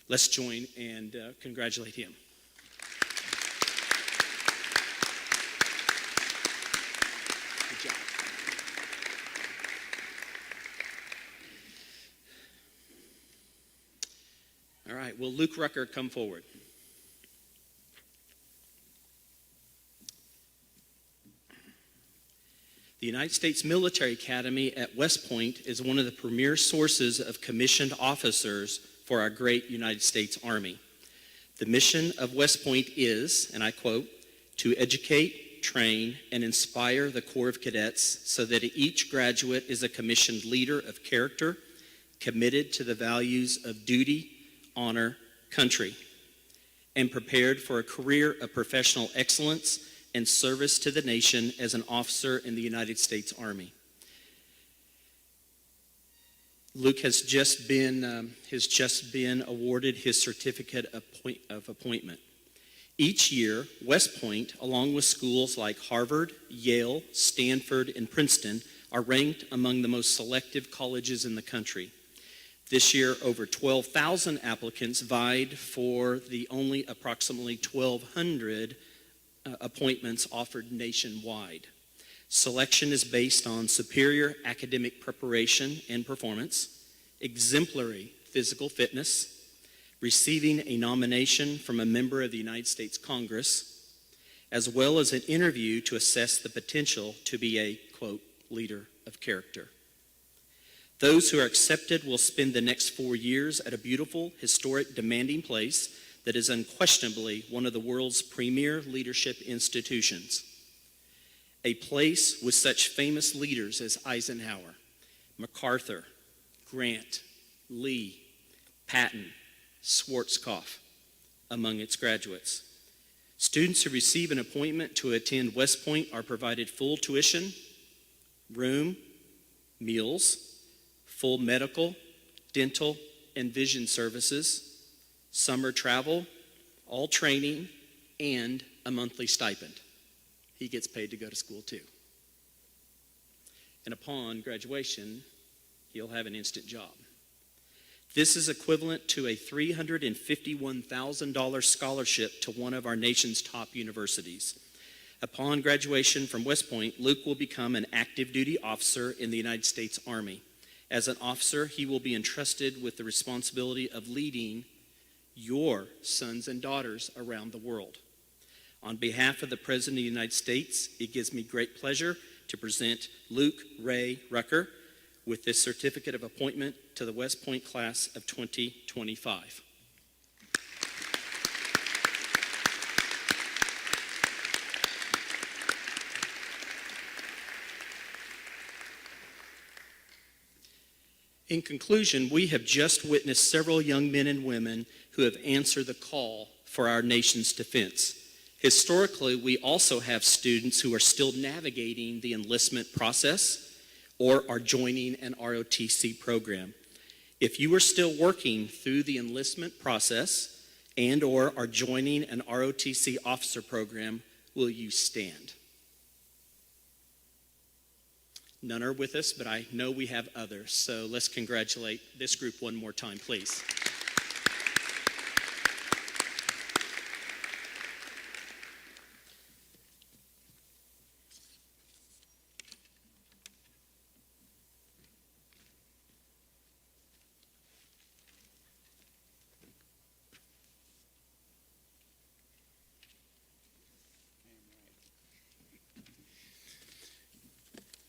Let's join and congratulate him. Good job. All right, will Luke Rucker come forward? The United States Military Academy at West Point is one of the premier sources of commissioned officers for our great United States Army. The mission of West Point is, and I quote, to educate, train, and inspire the Corps of Cadets so that each graduate is a commissioned leader of character, committed to the values of duty, honor, country, and prepared for a career of professional excellence and service to the nation as an officer in the United States Army. Luke has just been awarded his certificate of appointment. Each year, West Point, along with schools like Harvard, Yale, Stanford, and Princeton, are ranked among the most selective colleges in the country. This year, over 12,000 applicants vied for the only approximately 1,200 appointments offered nationwide. Selection is based on superior academic preparation and performance, exemplary physical fitness, receiving a nomination from a member of the United States Congress, as well as an interview to assess the potential to be a, quote, leader of character. Those who are accepted will spend the next 4 years at a beautiful, historic, demanding place that is unquestionably one of the world's premier leadership institutions. A place with such famous leaders as Eisenhower, MacArthur, Grant, Lee, Patton, Schwarzkopf, among its graduates. Students who receive an appointment to attend West Point are provided full tuition, room, meals, full medical, dental, and vision services, summer travel, all training, and a monthly stipend. He gets paid to go to school too. And upon graduation, he'll have an instant job. This is equivalent to a $351,000 scholarship to one of our nation's top universities. Upon graduation from West Point, Luke will become an active duty officer in the United States Army. As an officer, he will be entrusted with the responsibility of leading your sons and daughters around the world. On behalf of the President of the United States, it gives me great pleasure to present Luke Ray Rucker with this certificate of appointment to the West Point class of 2025. In conclusion, we have just witnessed several young men and women who have answered the call for our nation's defense. Historically, we also have students who are still navigating the enlistment process or are joining an ROTC program. If you are still working through the enlistment process and or are joining an ROTC officer program, will you stand? None are with us, but I know we have others. So let's congratulate this group one more time, please.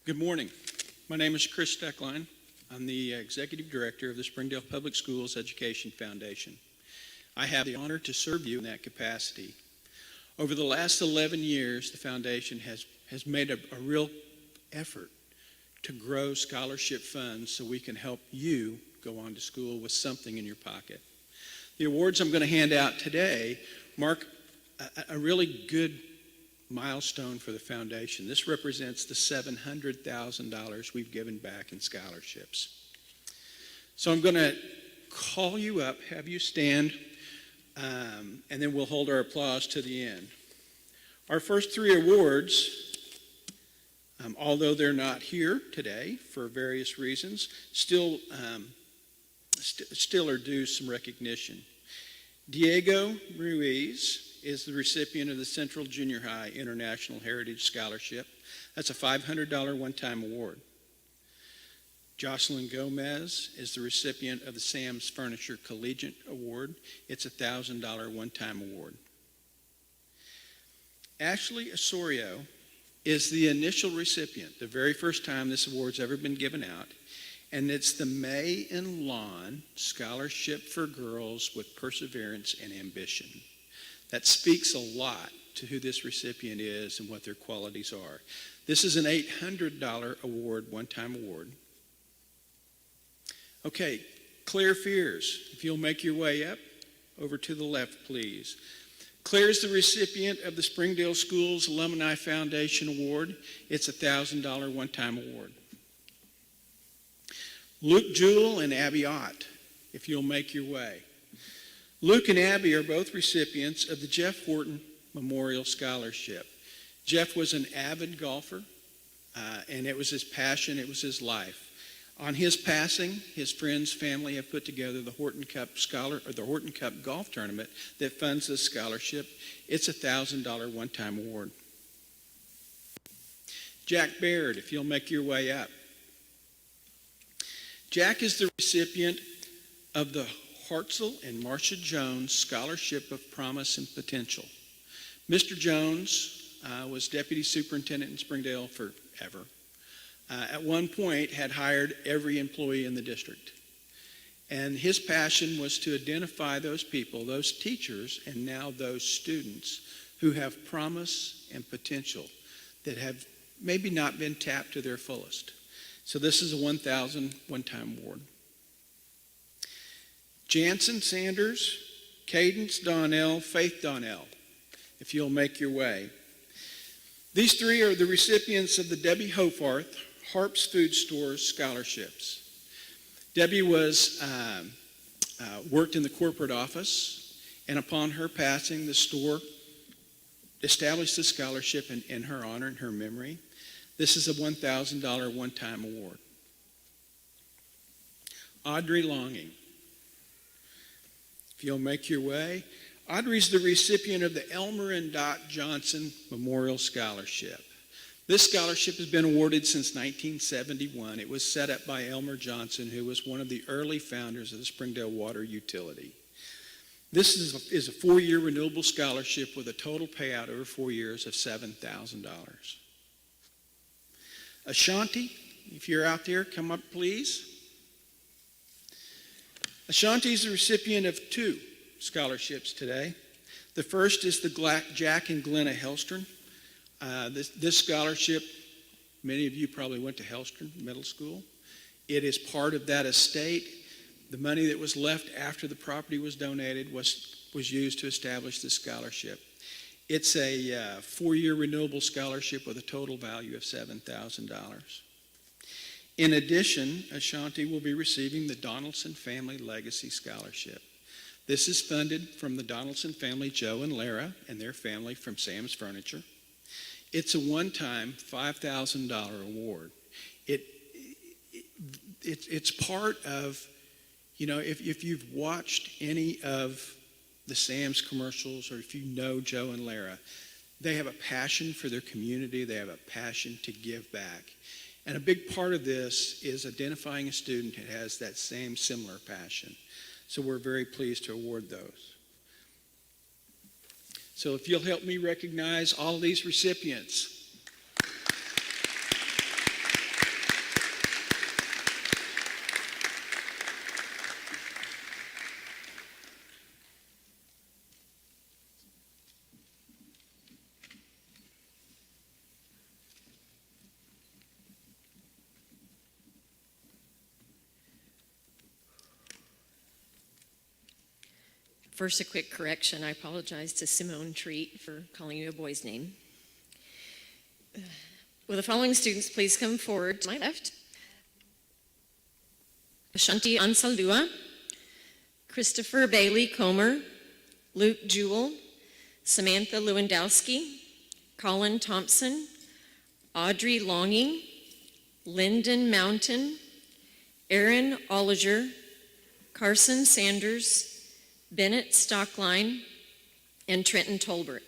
Good morning. My name is Chris Steckline. I'm the Executive Director of the Springdale Public Schools Education Foundation. I have the honor to serve you in that capacity. Over the last 11 years, the foundation has made a real effort to grow scholarship funds so we can help you go on to school with something in your pocket. The awards I'm going to hand out today mark a really good milestone for the foundation. This represents the $700,000 we've given back in scholarships. So I'm going to call you up, have you stand, and then we'll hold our applause to the end. Our first three awards, although they're not here today for various reasons, still are due some recognition. Diego Ruiz is the recipient of the Central Junior High International Heritage Scholarship. That's a $500 one-time award. Jocelyn Gomez is the recipient of the Sam's Furniture Collegiate Award. It's a $1,000 one-time award. Ashley Osorio is the initial recipient, the very first time this award's ever been given out, and it's the May and Lawn Scholarship for Girls with Perseverance and Ambition. That speaks a lot to who this recipient is and what their qualities are. This is an $800 award, one-time award. Okay, Claire Fears, if you'll make your way up, over to the left, please. Claire is the recipient of the Springdale Schools Alumni Foundation Award. It's a $1,000 one-time award. Luke Jewell and Abby Ott, if you'll make your way. Luke and Abby are both recipients of the Jeff Horton Memorial Scholarship. Jeff was an avid golfer, and it was his passion, it was his life. On his passing, his friends, family have put together the Horton Cup the Horton Cup Golf Tournament that funds this scholarship. It's a $1,000 one-time award. Jack Baird, if you'll make your way up. Jack is the recipient of the Hartzell and Marcia Jones Scholarship of Promise and Potential. Mr. Jones was Deputy Superintendent in Springdale forever. At one point had hired every employee in the district. And his passion was to identify those people, those teachers, and now those students who have promise and potential that have maybe not been tapped to their fullest. So this is a $1,000 one-time award. Jansen Sanders, Cadence Donnell, Faith Donnell, if you'll make your way. These three are the recipients of the Debbie Hofarth Harp's Food Stores scholarships. Debbie worked in the corporate office, and upon her passing, the store established the scholarship in her honor and her memory. This is a $1,000 one-time award. Audrey Longing. If you'll make your way, Audrey is the recipient of the Elmer and Dot Johnson Memorial Scholarship. This scholarship has been awarded since 1971. It was set up by Elmer Johnson, who was one of the early founders of the Springdale Water Utility. This is a 4-year renewable scholarship with a total payout over 4 years of $7,000. Ashanti, if you're out there, come up please. Ashanti is the recipient of 2 scholarships today. The first is the Jack and Glenna Hellstrom. This scholarship, many of you probably went to Hellstrom Middle School. It is part of that estate. The money that was left after the property was donated was used to establish this scholarship. It's a 4-year renewable scholarship with a total value of $7,000. In addition, Ashanti will be receiving the Donaldson Family Legacy Scholarship. This is funded from the Donaldson family, Joe and Lara, and their family from Sam's Furniture. It's a one-time $5,000 award. It's part of, you know, if you've watched any of the Sam's commercials, or if you know Joe and Lara, they have a passion for their community. They have a passion to give back. And a big part of this is identifying a student that has that same similar passion. So we're very pleased to award those. So if you'll help me recognize all of these recipients. First, a quick correction. I apologize to Simone Treat for calling you a boy's name. Will the following students please come forward to my left? Ashanti Ansaldua, Christopher Bailey Comer, Luke Jewell, Samantha Lewandowski, Colin Thompson, Audrey Longing, Lyndon Mountain, Aaron Olliger, Carson Sanders, Bennett Stockline, and Trenton Tolbert.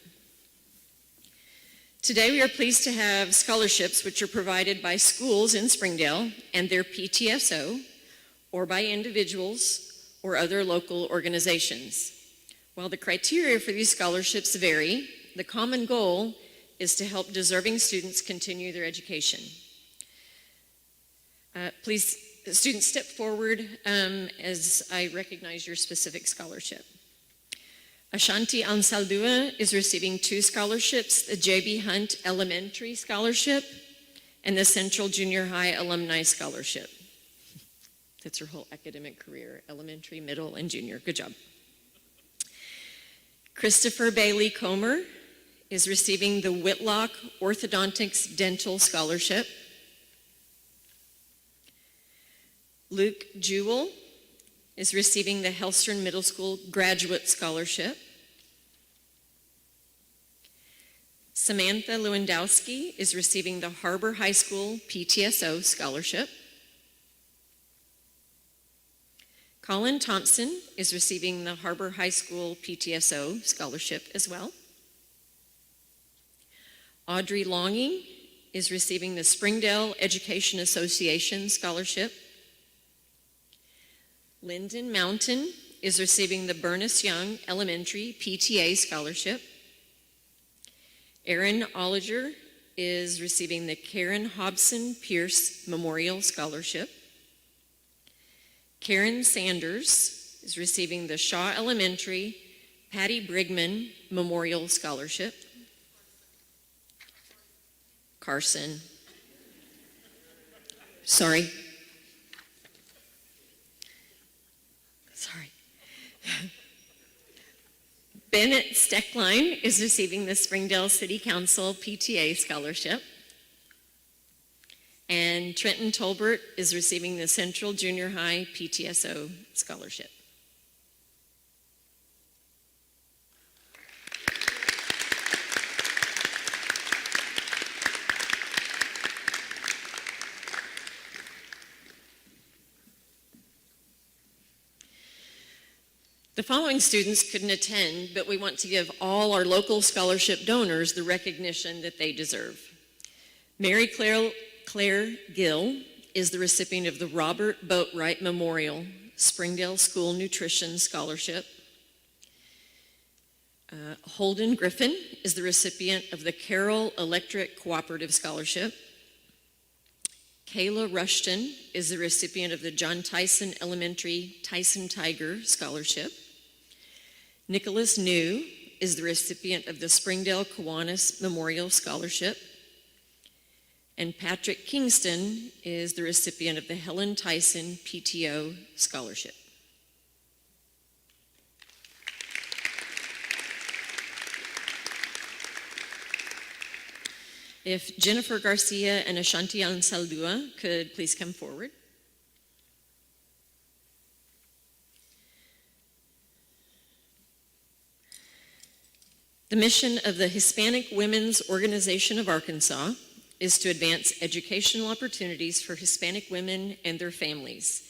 Today we are pleased to have scholarships which are provided by schools in Springdale and their PTSO, or by individuals or other local organizations. While the criteria for these scholarships vary, the common goal is to help deserving students continue their education. Please, students, step forward as I recognize your specific scholarship. Ashanti Ansaldua is receiving 2 scholarships, the J.B. Hunt Elementary Scholarship and the Central Junior High Alumni Scholarship. That's her whole academic career, elementary, middle, and junior. Good job. Christopher Bailey Comer is receiving the Whitlock Orthodontics Dental Scholarship. Luke Jewell is receiving the Hellstrom Middle School Graduate Scholarship. Samantha Lewandowski is receiving the Har-Ber High School PTSO Scholarship. Colin Thompson is receiving the Har-Ber High School PTSO Scholarship as well. Audrey Longing is receiving the Springdale Education Association Scholarship. Lyndon Mountain is receiving the Bernice Young Elementary PTA Scholarship. Aaron Olliger is receiving the Karen Hobson Pierce Memorial Scholarship. Karen Sanders is receiving the Shaw Elementary Patty Brigman Memorial Scholarship. Carson. Sorry. Bennett Steckline is receiving the Springdale City Council PTA Scholarship. And Trenton Tolbert is receiving the Central Junior High PTSO Scholarship. The following students couldn't attend, but we want to give all our local scholarship donors the recognition that they deserve. Mary Claire Gill is the recipient of the Robert Boatwright Memorial Springdale School Nutrition Scholarship. Holden Griffin is the recipient of the Carroll Electric Cooperative Scholarship. Kayla Rushton is the recipient of the John Tyson Elementary Tyson Tiger Scholarship. Nicholas New is the recipient of the Springdale Kiwanis Memorial Scholarship. And Patrick Kingston is the recipient of the Helen Tyson PTO Scholarship. If Jennifer Garcia and Ashanti Ansaldua could please come forward. The mission of the Hispanic Women's Organization of Arkansas is to advance educational opportunities for Hispanic women and their families.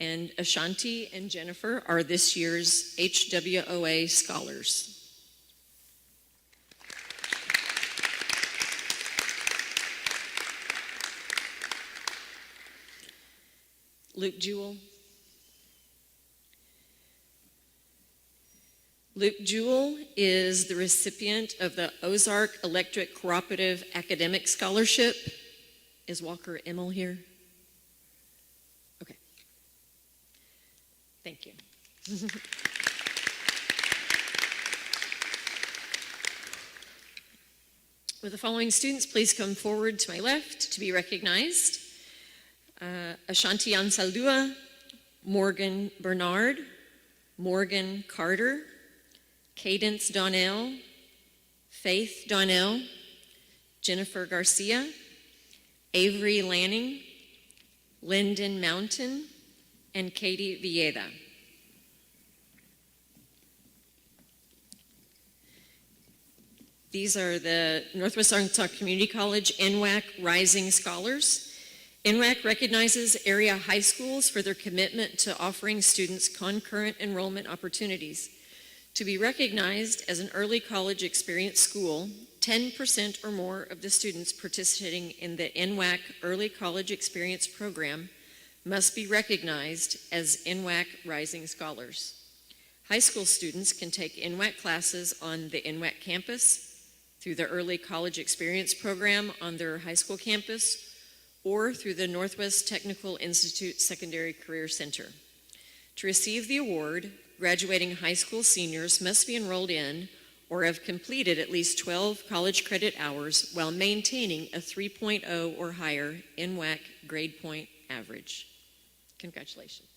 And Ashanti and Jennifer are this year's HWOA scholars. Luke Jewell. Luke Jewell is the recipient of the Ozark Electric Cooperative Academic Scholarship. Is Walker Emmel here? Okay. Thank you. Will the following students please come forward to my left to be recognized? Ashanti Ansaldua, Morgan Bernard, Morgan Carter, Cadence Donnell, Faith Donnell, Jennifer Garcia, Avery Lanning, Lyndon Mountain, and Katie Villeda. These are the Northwest Arkansas Community College NWAC Rising Scholars. NWAC recognizes area high schools for their commitment to offering students concurrent enrollment opportunities. To be recognized as an early college experience school, 10% or more of the students participating in the NWAC Early College Experience program must be recognized as NWAC Rising Scholars. High school students can take NWAC classes on the NWAC campus, through the Early College Experience program on their high school campus, or through the Northwest Technical Institute Secondary Career Center. To receive the award, graduating high school seniors must be enrolled in or have completed at least 12 college credit hours while maintaining a 3.0 or higher NWAC grade point average. Congratulations.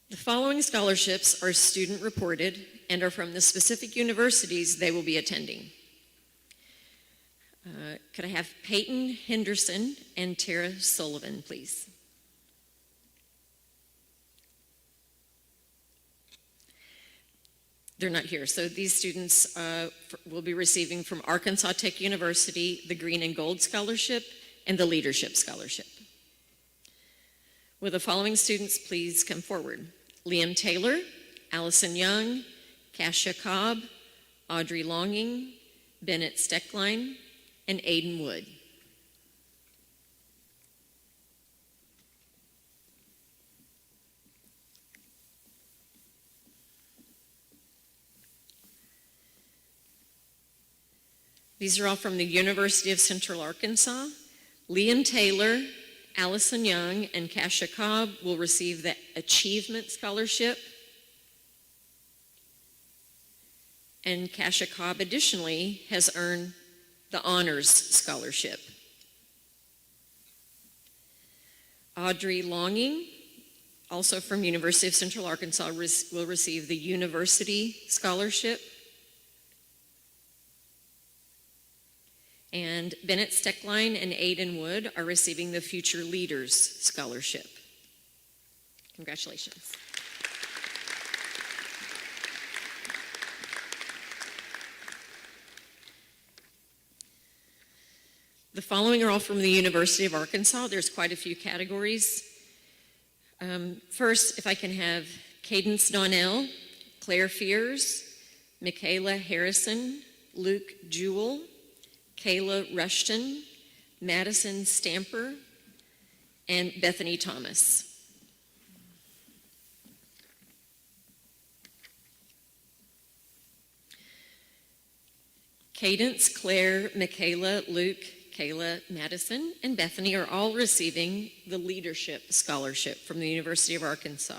The following scholarships are student reported and are from the specific universities they will be attending. Could I have Peyton Henderson and Tara Sullivan, please? They're not here. So these students will be receiving from Arkansas Tech University the Green and Gold Scholarship and the Leadership Scholarship. Will the following students please come forward? Liam Taylor, Allison Young, Kasia Cobb, Audrey Longing, Bennett Steckline, and Aiden Wood. These are all from the University of Central Arkansas. Liam Taylor, Allison Young, and Kasia Cobb will receive the Achievement Scholarship. And Kasia Cobb additionally has earned the Honors Scholarship. Audrey Longing, also from University of Central Arkansas, will receive the University Scholarship. And Bennett Steckline and Aiden Wood are receiving the Future Leaders Scholarship. Congratulations. The following are all from the University of Arkansas. There's quite a few categories. First, if I can have Cadence Donnell, Claire Fears, Michaela Harrison, Luke Jewell, Kayla Rushton, Madison Stamper, and Bethany Thomas. Cadence, Claire, Michaela, Luke, Kayla, Madison, and Bethany are all receiving the Leadership Scholarship from the University of Arkansas.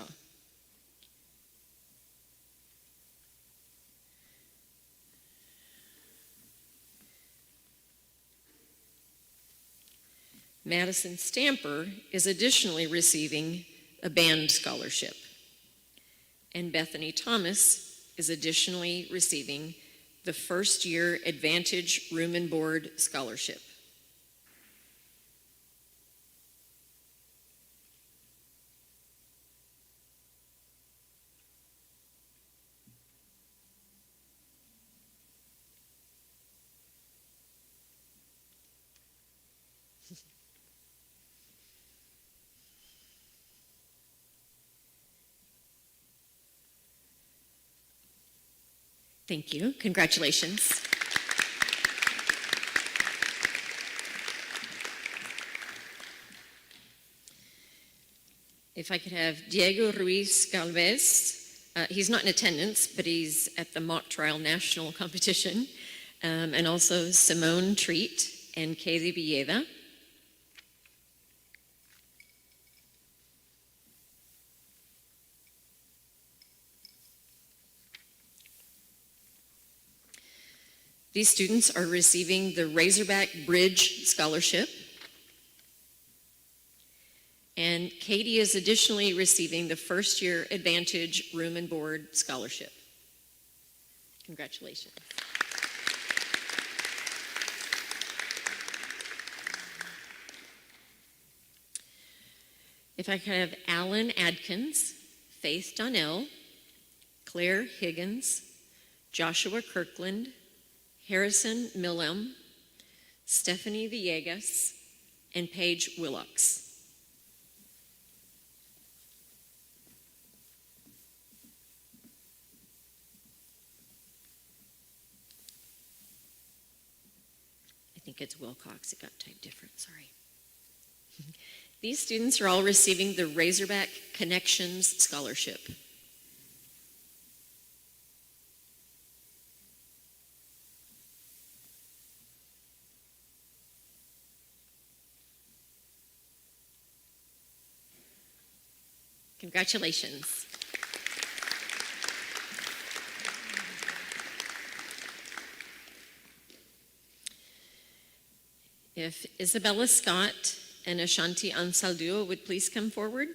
Madison Stamper is additionally receiving a band scholarship. And Bethany Thomas is additionally receiving the first year Advantage Room and Board Scholarship. Thank you. Congratulations. If I could have Diego Ruiz Galvez. He's not in attendance, but he's at the mock trial national competition. And also Simone Treat and Kaylee Villeda. These students are receiving the Razorback Bridge Scholarship. And Katie is additionally receiving the first year Advantage Room and Board Scholarship. Congratulations. If I could have Alan Adkins, Faith Donnell, Claire Higgins, Joshua Kirkland, Harrison Millem, Stephanie Villegas, and Paige Willocks. I think it's Wilcox. It got typed different. Sorry. These students are all receiving the Razorback Connections Scholarship. Congratulations. If Isabella Scott and Ashanti Ansaldua would please come forward.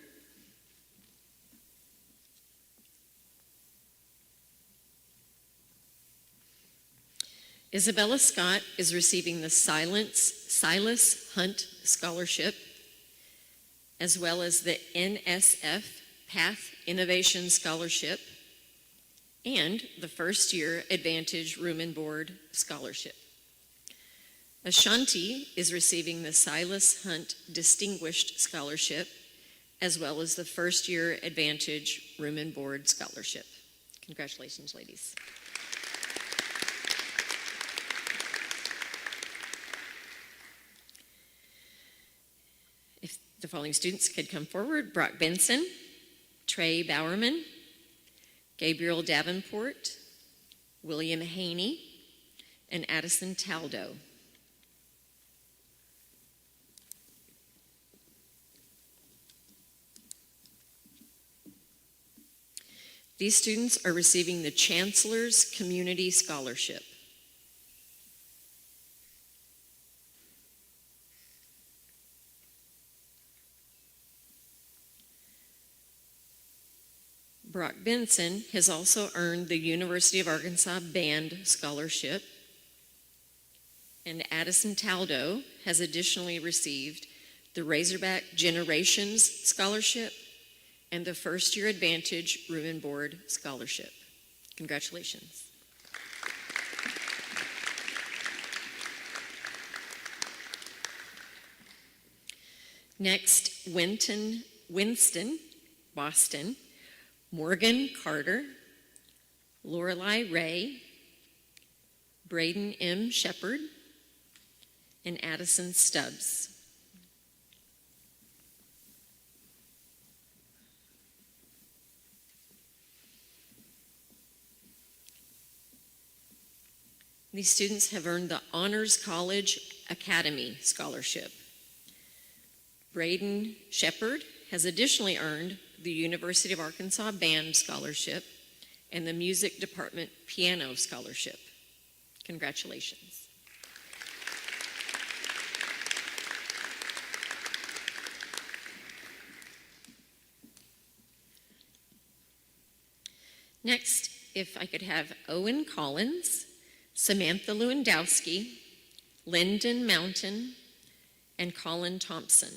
Isabella Scott is receiving the Silas Hunt Scholarship, as well as the NSF Path Innovation Scholarship and the first year Advantage Room and Board Scholarship. Ashanti is receiving the Silas Hunt Distinguished Scholarship, as well as the first year Advantage Room and Board Scholarship. Congratulations, ladies. If the following students could come forward: Brock Benson, Trey Bowerman, Gabriel Davenport, William Haney, and Addison Taldo. These students are receiving the Chancellor's Community Scholarship. Brock Benson has also earned the University of Arkansas Band Scholarship, and Addison Taldo has additionally received the Razorback Generations Scholarship and the First Year Advantage Room and Board Scholarship. Congratulations. Next, Winston, Boston, Morgan Carter, Lorelei Ray, Braden M. Shepard, and Addison Stubbs. These students have earned the Honors College Academy Scholarship. Braden Shepard has additionally earned the University of Arkansas Band Scholarship and the Music Department Piano Scholarship. Congratulations. Next, if I could have Owen Collins, Samantha Lewandowski, Lyndon Mountain, and Colin Thompson.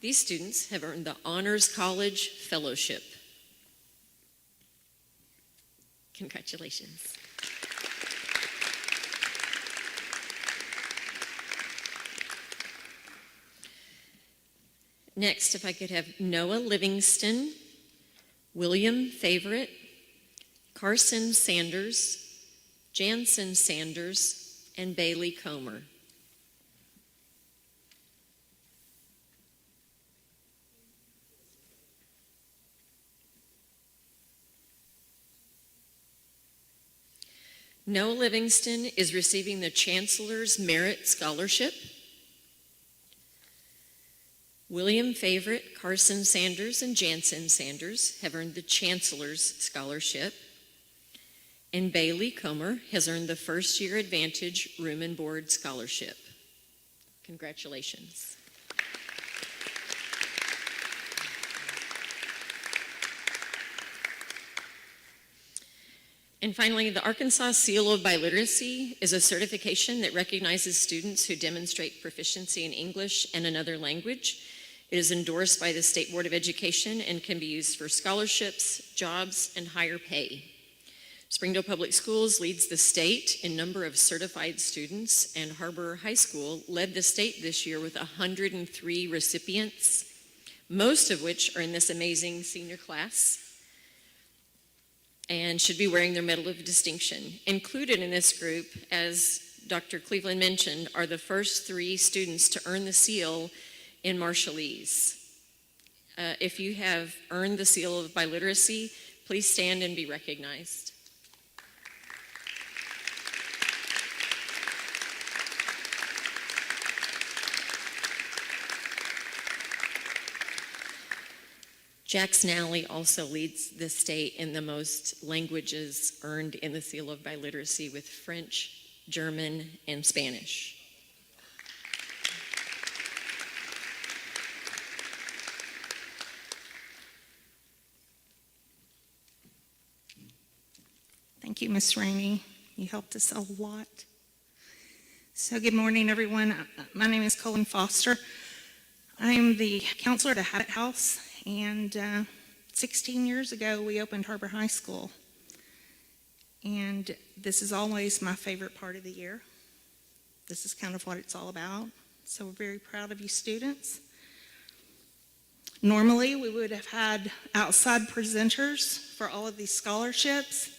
These students have earned the Honors College Fellowship. Congratulations. Next, if I could have Noah Livingston, William Favorite, Carson Sanders, Jansen Sanders, and Bailey Comer. Noah Livingston is receiving the Chancellor's Merit Scholarship. William Favorite, Carson Sanders, and Jansen Sanders have earned the Chancellor's Scholarship. And Bailey Comer has earned the First Year Advantage Room and Board Scholarship. Congratulations. And finally, the Arkansas Seal of Biliteracy is a certification that recognizes students who demonstrate proficiency in English and another language. It is endorsed by the State Board of Education and can be used for scholarships, jobs, and higher pay. Springdale Public Schools leads the state in number of certified students, and Har-Ber High School led the state this year with 103 recipients, most of which are in this amazing senior class and should be wearing their Medal of Distinction. Included in this group, as Dr. Cleveland mentioned, are the first 3 students to earn the seal in Marshallese. If you have earned the seal of biliteracy, please stand and be recognized. Jack Snally also leads the state in the most languages earned in the Seal of Biliteracy with French, German, and Spanish. Thank you, Ms. Rainey. You helped us a lot. So good morning, everyone. My name is Colin Foster. I'm the counselor at Habit House, and 16 years ago, we opened Har-Ber High School. And this is always my favorite part of the year. This is kind of what it's all about. So we're very proud of you students. Normally, we would have had outside presenters for all of these scholarships,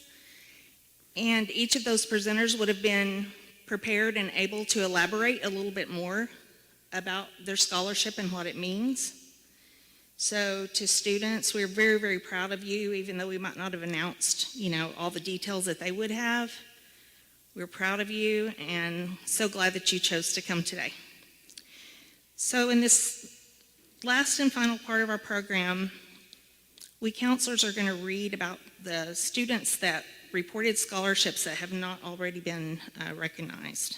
and each of those presenters would have been prepared and able to elaborate a little bit more about their scholarship and what it means. So to students, we're very, very proud of you, even though we might not have announced, all the details that they would have. We're proud of you and so glad that you chose to come today. So in this last and final part of our program, we counselors are going to read about the students that reported scholarships that have not already been recognized.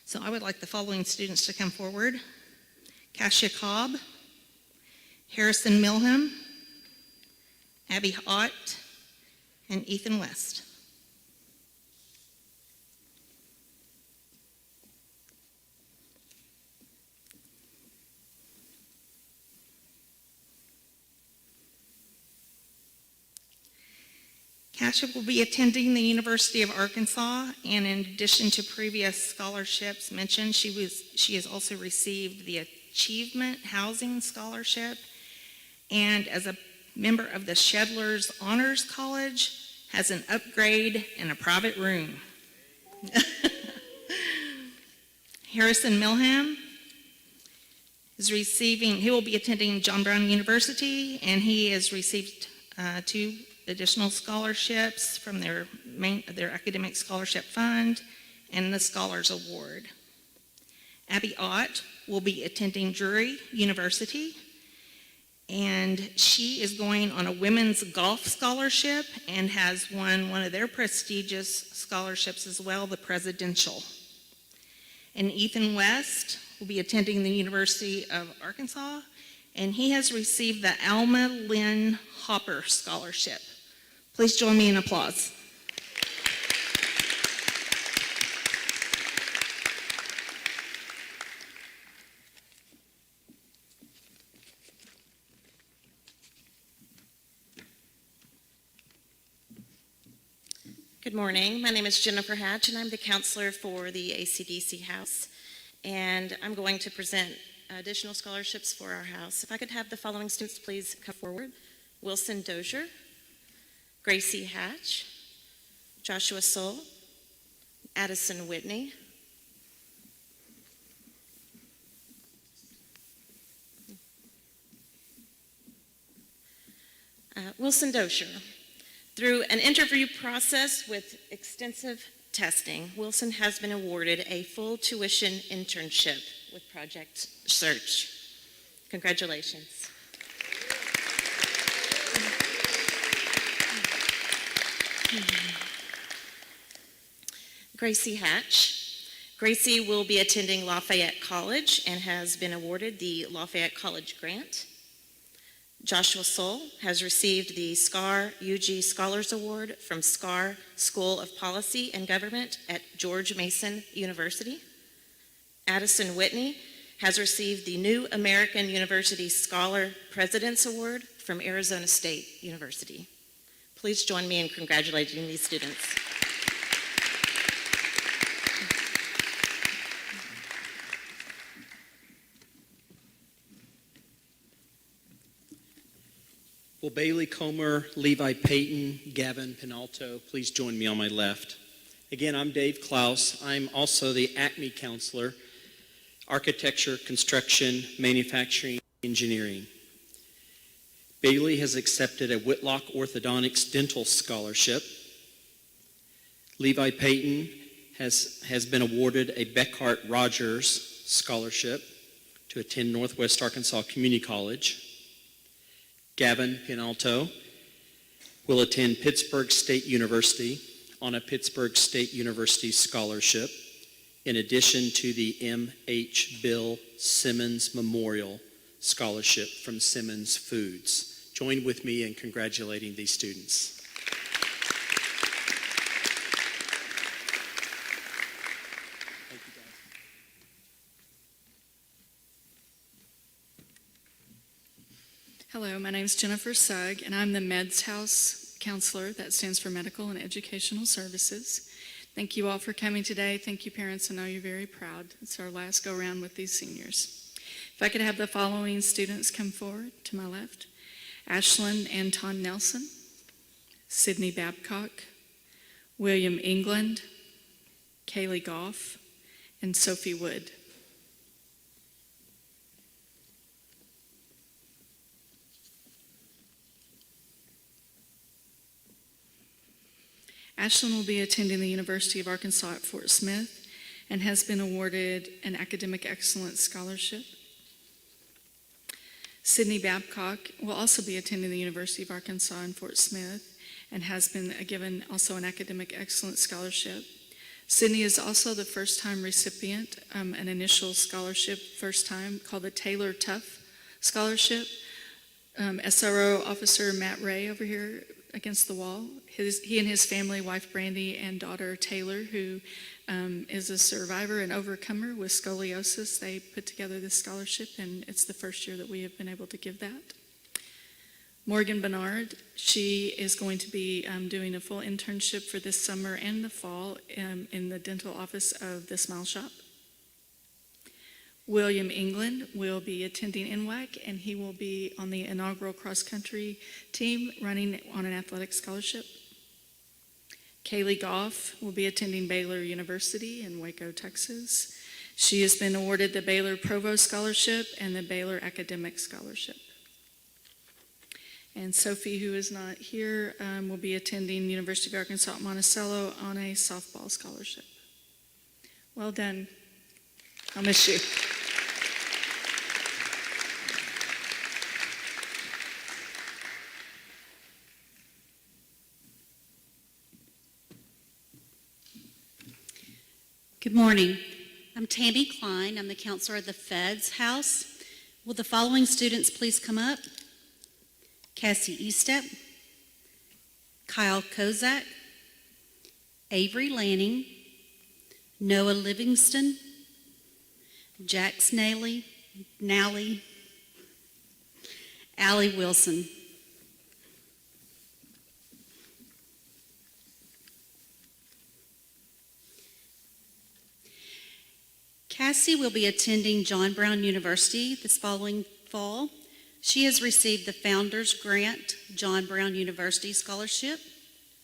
So I would like the following students to come forward: Kasia Cobb, Harrison Milham, Abby Ott, and Ethan West. Kasia will be attending the University of Arkansas, and in addition to previous scholarships mentioned, she has also received the Achievement Housing Scholarship, and as a member of the Shedler's Honors College, has an upgrade and a private room. Harrison Milham he will be attending John Brown University, and he has received 2 additional scholarships from their academic scholarship fund and the Scholars Award. Abby Ott will be attending Drury University, and she is going on a women's golf scholarship and has won one of their prestigious scholarships as well, the Presidential. And Ethan West will be attending the University of Arkansas, and he has received the Alma Lynn Hopper Scholarship. Please join me in applause. Good morning. My name is Jennifer Hatch, and I'm the counselor for the ACDC House. And I'm going to present additional scholarships for our house. If I could have the following students please come forward. Wilson Dozier, Gracie Hatch, Joshua Soul, Addison Whitney, Wilson Dozier. Through an interview process with extensive testing, Wilson has been awarded a full tuition internship with Project Search. Congratulations. Gracie Hatch. Gracie will be attending Lafayette College and has been awarded the Lafayette College Grant. Joshua Soul has received the SCAR UG Scholars Award from SCAR School of Policy and Government at George Mason University. Addison Whitney has received the New American University Scholar President's Award from Arizona State University. Please join me in congratulating these students. Will Bailey Comer, Levi Payton, Gavin Pinalto please join me on my left? Again, I'm Dave Klaus. I'm also the ACME counselor, Architecture, Construction, Manufacturing, Engineering. Bailey has accepted a Whitlock Orthodontics Dental Scholarship. Levi Payton has been awarded a Beckhart Rogers Scholarship to attend Northwest Arkansas Community College. Gavin Pinalto will attend Pittsburgh State University on a Pittsburgh State University scholarship, in addition to the M.H. Bill Simmons Memorial Scholarship from Simmons Foods. Join with me in congratulating these students. Hello, my name is Jennifer Sugg, and I'm the MEDS House counselor. That stands for Medical and Educational Services. Thank you all for coming today. Thank you, parents. I know you're very proud. It's our last go-around with these seniors. If I could have the following students come forward to my left. Ashlyn Anton Nelson, Sydney Babcock, William England, Kaylee Goff, and Sophie Wood. Ashlyn will be attending the University of Arkansas at Fort Smith and has been awarded an Academic Excellence Scholarship. Sydney Babcock will also be attending the University of Arkansas in Fort Smith and has been given also an Academic Excellence Scholarship. Sydney is also the first-time recipient, an initial scholarship, first time, called the Taylor Tuff Scholarship. SRO Officer Matt Ray over here against the wall. He and his family, wife Brandy and daughter Taylor, who is a survivor and overcomer with scoliosis, they put together this scholarship, and it's the first year that we have been able to give that. Morgan Bernard, she is going to be doing a full internship for this summer and the fall in the dental office of the Smile Shop. William England will be attending NWAC, and he will be on the inaugural cross-country team running on an athletic scholarship. Kaylee Goff will be attending Baylor University in Waco, Texas. She has been awarded the Baylor Provost Scholarship and the Baylor Academic Scholarship. And Sophie, who is not here, will be attending University of Arkansas at Monticello on a softball scholarship. Well done. I'll miss you. Good morning. I'm Tammy Klein. I'm the counselor of the Feds House. Will the following students please come up? Cassie Estep, Kyle Kozak, Avery Lanning, Noah Livingston, Jack Snally, Allie Wilson. Cassie will be attending John Brown University this following fall. She has received the Founders Grant John Brown University Scholarship,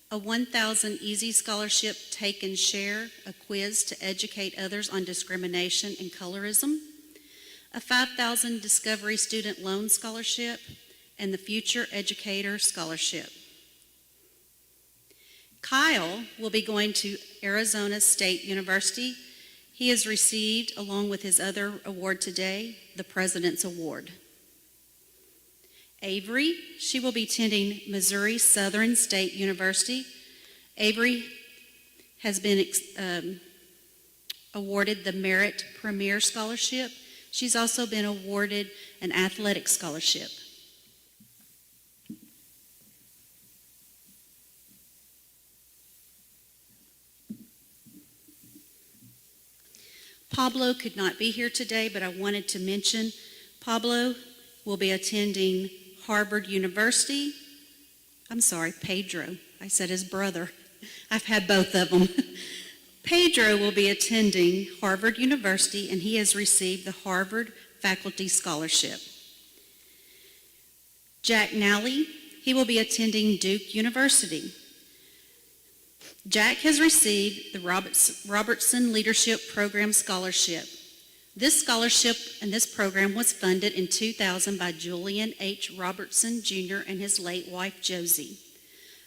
a 1,000 Easy Scholarship Take and Share, a quiz to educate others on discrimination and colorism, a 5,000 Discovery Student Loan Scholarship, and the Future Educator Scholarship. Kyle will be going to Arizona State University. He has received, along with his other award today, the President's Award. Avery, she will be attending Missouri Southern State University. Avery has been awarded the Merit Premier Scholarship. She's also been awarded an athletic scholarship. Pablo could not be here today, but I wanted to mention Pablo will be attending Har-Ber University. I'm sorry, Pedro. I said his brother. I've had both of them. Pedro will be attending Har-Ber University, and he has received the Harvard Faculty Scholarship. Jack Nally, he will be attending Duke University. Jack has received the Robertson Leadership Program Scholarship. This scholarship and this program was funded in 2000 by Julian H. Robertson Jr. and his late wife, Josie.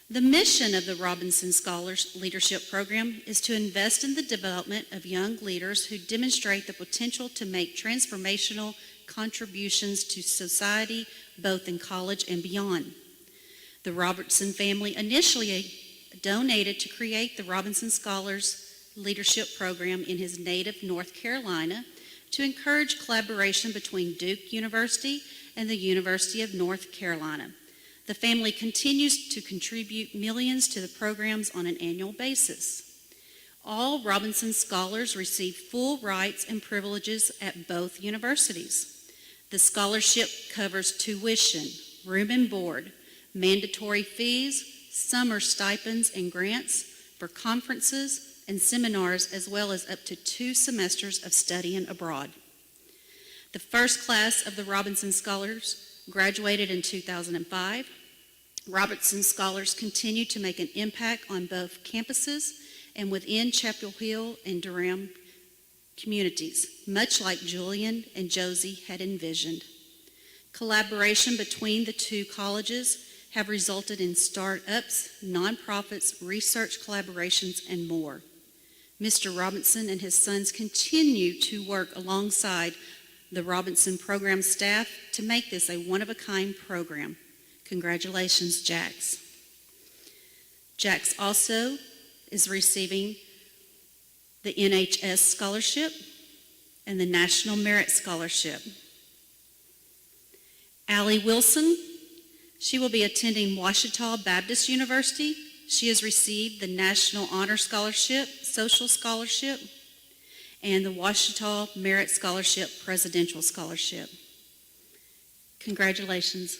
The mission of the Robinson Scholars Leadership Program is to invest in the development of young leaders who demonstrate the potential to make transformational contributions to society, both in college and beyond. The Robertson family initially donated to create the Robinson Scholars Leadership Program in his native North Carolina to encourage collaboration between Duke University and the University of North Carolina. The family continues to contribute millions to the programs on an annual basis. All Robinson scholars receive full rights and privileges at both universities. The scholarship covers tuition, room and board, mandatory fees, summer stipends and grants for conferences and seminars, as well as up to 2 semesters of studying abroad. The first class of the Robinson Scholars graduated in 2005. Robertson Scholars continue to make an impact on both campuses and within Chapel Hill and Durham communities, much like Julian and Josie had envisioned. Collaboration between the 2 colleges have resulted in startups, nonprofits, research collaborations, and more. Mr. Robinson and his sons continue to work alongside the Robinson program staff to make this a one-of-a-kind program. Congratulations, Jax. Jax also is receiving the NHS Scholarship and the National Merit Scholarship. Allie Wilson, she will be attending Ouachita Baptist University. She has received the National Honor Scholarship, Social Scholarship, and the Ouachita Merit Scholarship, Presidential Scholarship. Congratulations.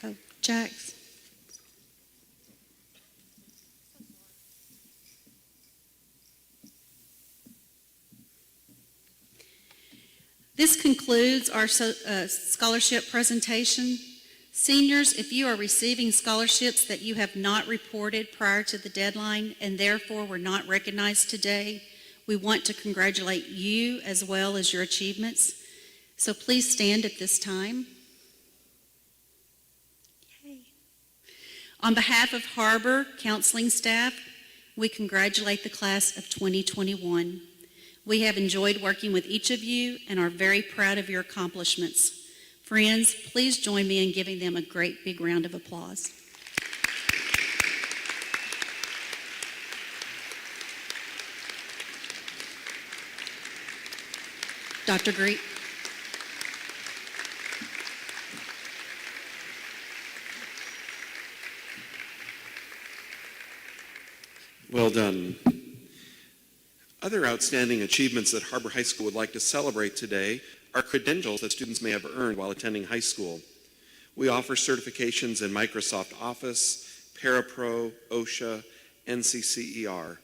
Oh, Jax. This concludes our scholarship presentation. Seniors, if you are receiving scholarships that you have not reported prior to the deadline and therefore were not recognized today, we want to congratulate you as well as your achievements. So please stand at this time. Yay. On behalf of Har-Ber counseling staff, we congratulate the class of 2021. We have enjoyed working with each of you and are very proud of your accomplishments. Friends, please join me in giving them a great big round of applause. Dr. Greet. Well done. Other outstanding achievements that Har-Ber High School would like to celebrate today are credentials that students may have earned while attending high school. We offer certifications in Microsoft Office, Parapro, OSHA, NCCER.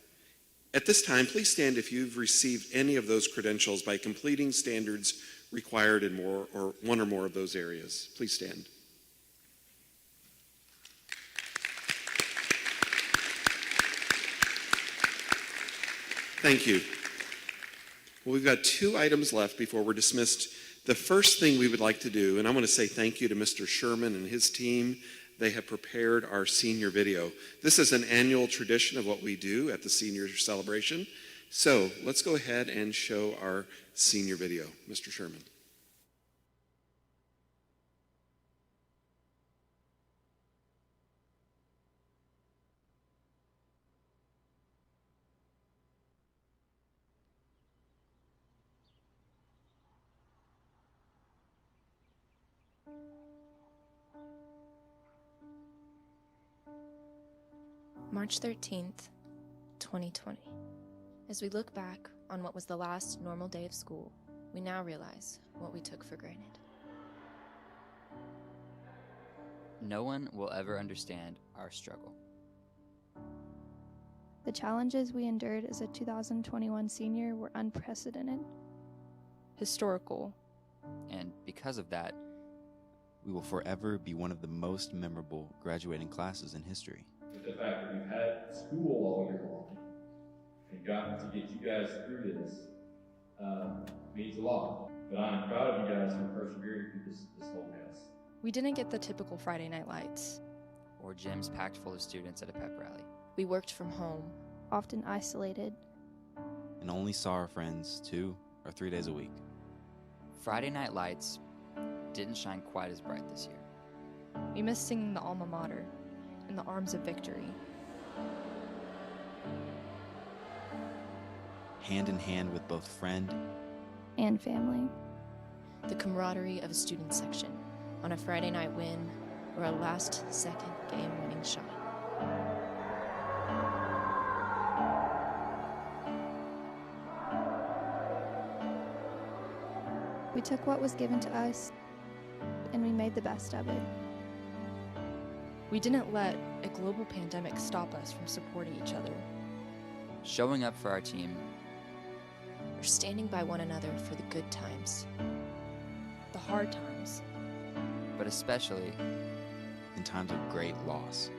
At this time, please stand if you've received any of those credentials by completing standards required in one or more of those areas. Please stand. Thank you. Well, we've got 2 items left before we're dismissed. The first thing we would like to do, and I want to say thank you to Mr. Sherman and his team. They have prepared our senior video. This is an annual tradition of what we do at the senior celebration. So let's go ahead and show our senior video. Mr. Sherman. March 13th, 2020. As we look back on what was the last normal day of school, we now realize what we took for granted. No one will ever understand our struggle. The challenges we endured as a 2021 senior were unprecedented. Historical. And because of that, we will forever be one of the most memorable graduating classes in history. The fact that we've had school all year long and gotten to get you guys through this means a lot. But I'm proud of you guys for persevering through this whole mess. We didn't get the typical Friday night lights. Or gyms packed full of students at a pep rally. We worked from home. Often isolated. And only saw our friends 2 or 3 days a week. Friday night lights didn't shine quite as bright this year. We missed singing the alma mater. In the arms of victory. Hand in hand with both friend and family. The camaraderie of a student section on a Friday night win or a last-second game-winning shot. We took what was given to us and we made the best of it. We didn't let a global pandemic stop us from supporting each other. Showing up for our team. Or standing by one another for the good times. The hard times. But especially in times of great loss.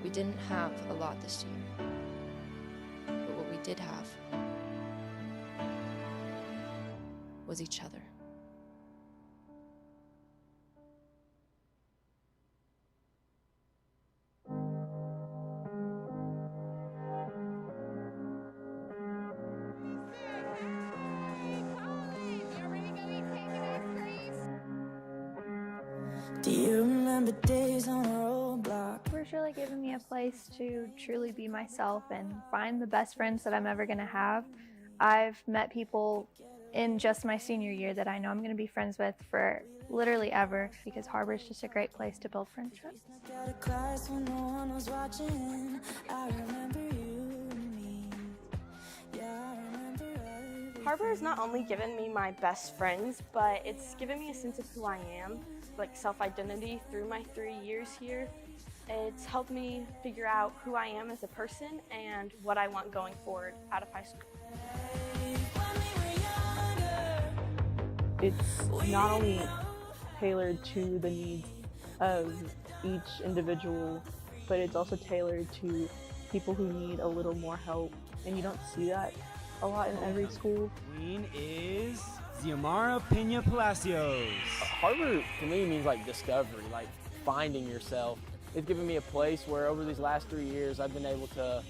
We didn't have a lot this year. But what we did have was each other. Do you remember days on our old block? It's really given me a place to truly be myself and find the best friends that I'm ever going to have. I've met people in just my senior year that I know I'm going to be friends with for literally ever, because Har-Ber is just a great place to build friendships. Har-Ber has not only given me my best friends, but it's given me a sense of who I am, like self-identity through my 3 years here. It's helped me figure out who I am as a person and what I want going forward out of high school. It's not only tailored to the needs of each individual, but it's also tailored to people who need a little more help, and you don't see that a lot in every school. Queen is Xiomara Pena Palacios. Har-Ber to me means like discovery, like finding yourself. It's given me a place where over these last 3 years I've been able to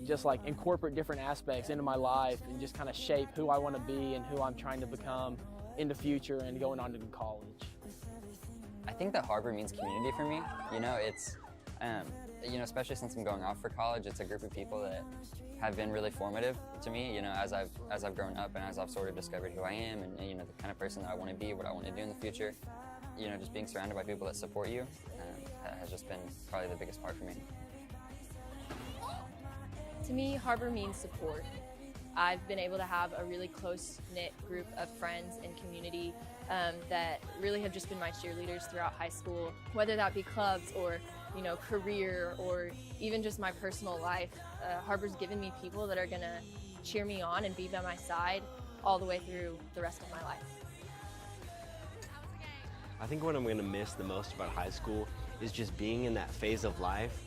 just like incorporate different aspects into my life and just kind of shape who I want to be and who I'm trying to become in the future and going on to college. I think that Har-Ber means community for me. You know, it's, especially since I'm going off for college, it's a group of people that have been really formative to me, as I've grown up and as I've sort of discovered who I am and, the kind of person that I want to be, what I want to do in the future. Just being surrounded by people that support you has just been probably the biggest part for me. To me, Har-Ber means support. I've been able to have a really close-knit group of friends and community that really have just been my cheerleaders throughout high school, whether that be clubs or career or even just my personal life. Har-Ber's given me people that are gonna cheer me on and be by my side all the way through the rest of my life. I think what I'm gonna miss the most about high school is just being in that phase of life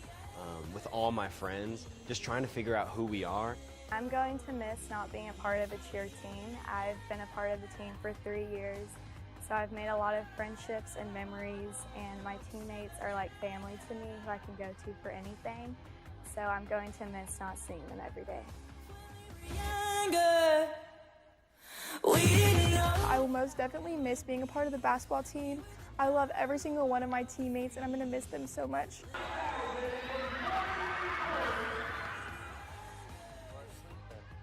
with all my friends, just trying to figure out who we are. I'm going to miss not being a part of a cheer team. I've been a part of the team for 3 years, so I've made a lot of friendships and memories, and my teammates are like family to me who I can go to for anything. So I'm going to miss not seeing them every day. I will most definitely miss being a part of the basketball team. I love every single one of my teammates, and I'm going to miss them so much.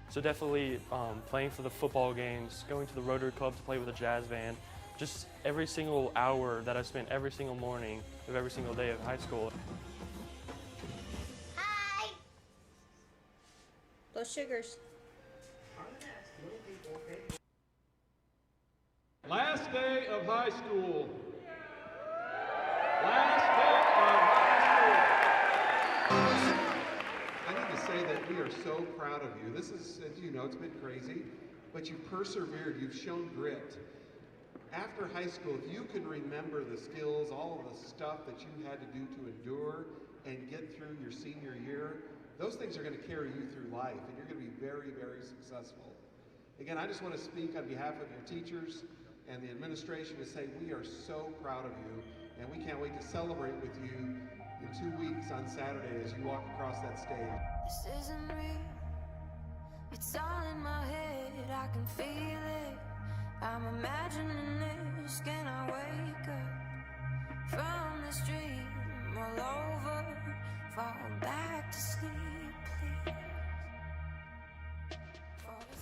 So definitely playing for the football games, going to the Rotary Club to play with the jazz band, just every single hour that I spent every single morning of every single day of high school. Hi! Those sugars. Last day of high school. Last day of high school. I need to say that we are so proud of you. This is, as you know, it's been crazy, but you've persevered, you've shown grit. After high school, if you can remember the skills, all of the stuff that you had to do to endure and get through your senior year, those things are going to carry you through life, and you're going to be very, very successful. Again, I just want to speak on behalf of your teachers and the administration to say we are so proud of you, and we can't wait to celebrate with you in 2 weeks on Saturday as you walk across that stage. This isn't real, it's all in my head, I can feel it. I'm imagining this, can I wake up from this dream all over, fall back to sleep, please.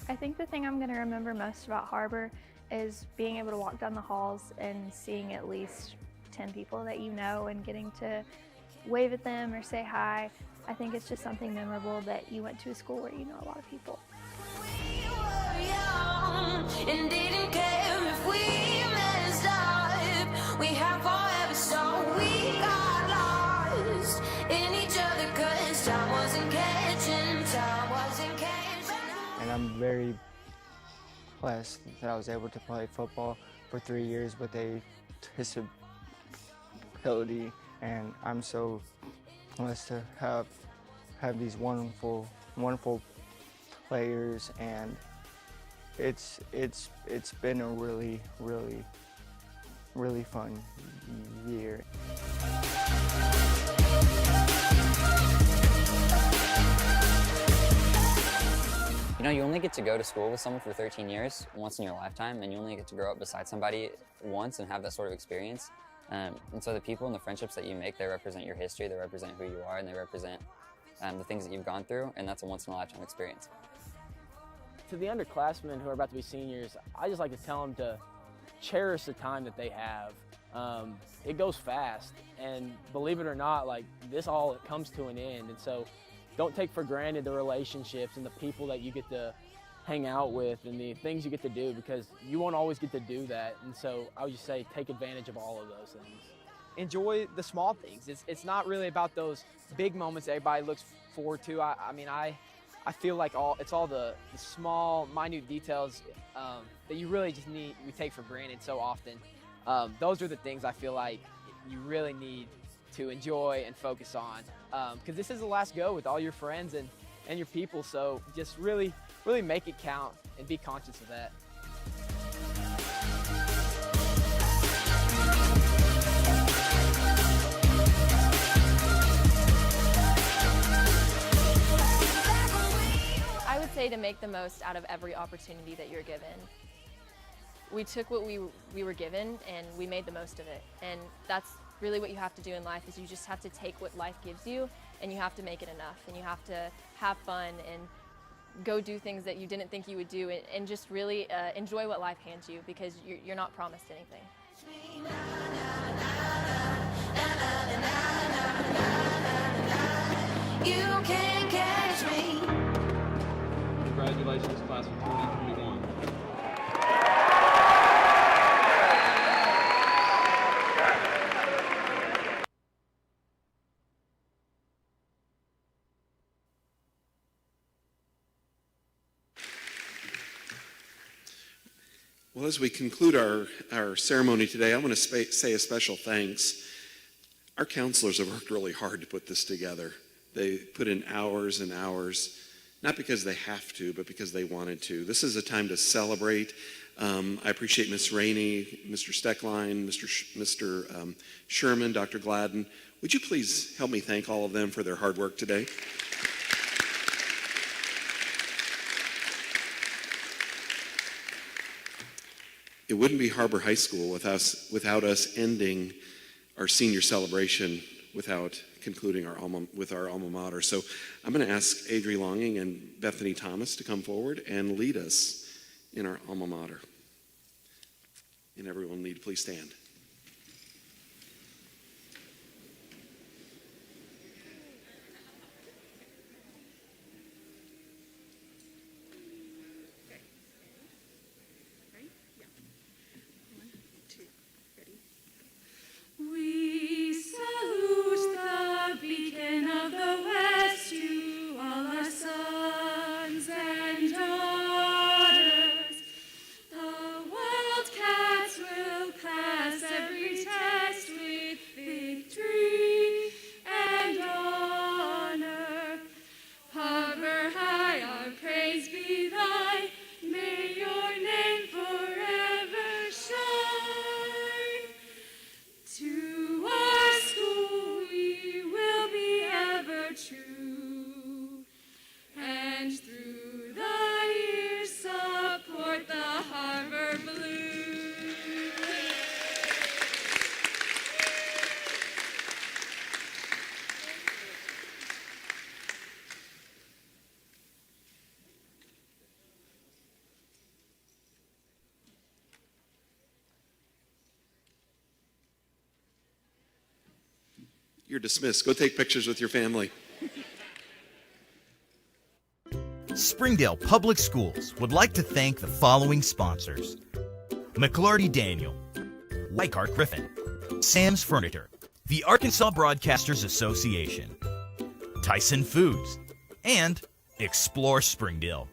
I think the thing I'm going to remember most about Har-Ber is being able to walk down the halls and seeing at least 10 people that you know and getting to wave at them or say hi. I think it's just something memorable that you went to a school where you know a lot of people. And didn't care if we messed up. We have forever, so we got lost in each other, 'cause time wasn't catching, time wasn't catching. And I'm very blessed that I was able to play football for 3 years with a disability, and I'm so blessed to have these wonderful players, and it's been a really fun year. You only get to go to school with someone for 13 years, once in your lifetime, and you only get to grow up beside somebody once and have that sort of experience. And so the people and the friendships that you make, they represent your history, they represent who you are, and they represent the things that you've gone through, and that's a once-in-a-lifetime experience. To the underclassmen who are about to be seniors, I just like to tell them to cherish the time that they have. It goes fast, and believe it or not, like this all comes to an end, and so don't take for granted the relationships and the people that you get to hang out with and the things you get to do, because you won't always get to do that. And so I would just say take advantage of all of those things. Enjoy the small things. It's not really about those big moments that everybody looks forward to. I feel like it's all the small, minute details that you really just we take for granted so often. Those are the things I feel like you really need to enjoy and focus on, because this is the last go with all your friends and your people. So just really make it count and be conscious of that. I would say to make the most out of every opportunity that you're given. We took what we were given and we made the most of it. And that's really what you have to do in life, is you just have to take what life gives you and you have to make it enough, and you have to have fun and go do things that you didn't think you would do, and just really enjoy what life hands you, because you're not promised anything. You can't catch me. Congratulations, class of 2021. Well, as we conclude our ceremony today, I want to say a special thanks. Our counselors have worked really hard to put this together. They put in hours and hours, not because they have to, but because they wanted to. This is a time to celebrate. I appreciate Ms. Rainey, Mr. Steckline, Mr. Sherman, Dr. Gladden. Would you please help me thank all of them for their hard work today? It wouldn't be Har-Ber High School without us ending our senior celebration without concluding with our alma mater. So I'm going to ask Adri Longing and Bethany Thomas to come forward and lead us in our alma mater. And everyone need to please stand. We salute the beacon of the West, you, all our sons and daughters. The Wildcats will pass every test with victory and honor. Har-Ber High, our praise be thine. May your name forever shine. To our school we will be ever true, and through the years support the Har-Ber Blue. You're dismissed. Go take pictures with your family. Springdale Public Schools would like to thank the following sponsors: McLarty Daniel, Leichhardt Griffin, Sam's Furniture, the Arkansas Broadcasters Association, Tyson Foods, and Explore Springdale.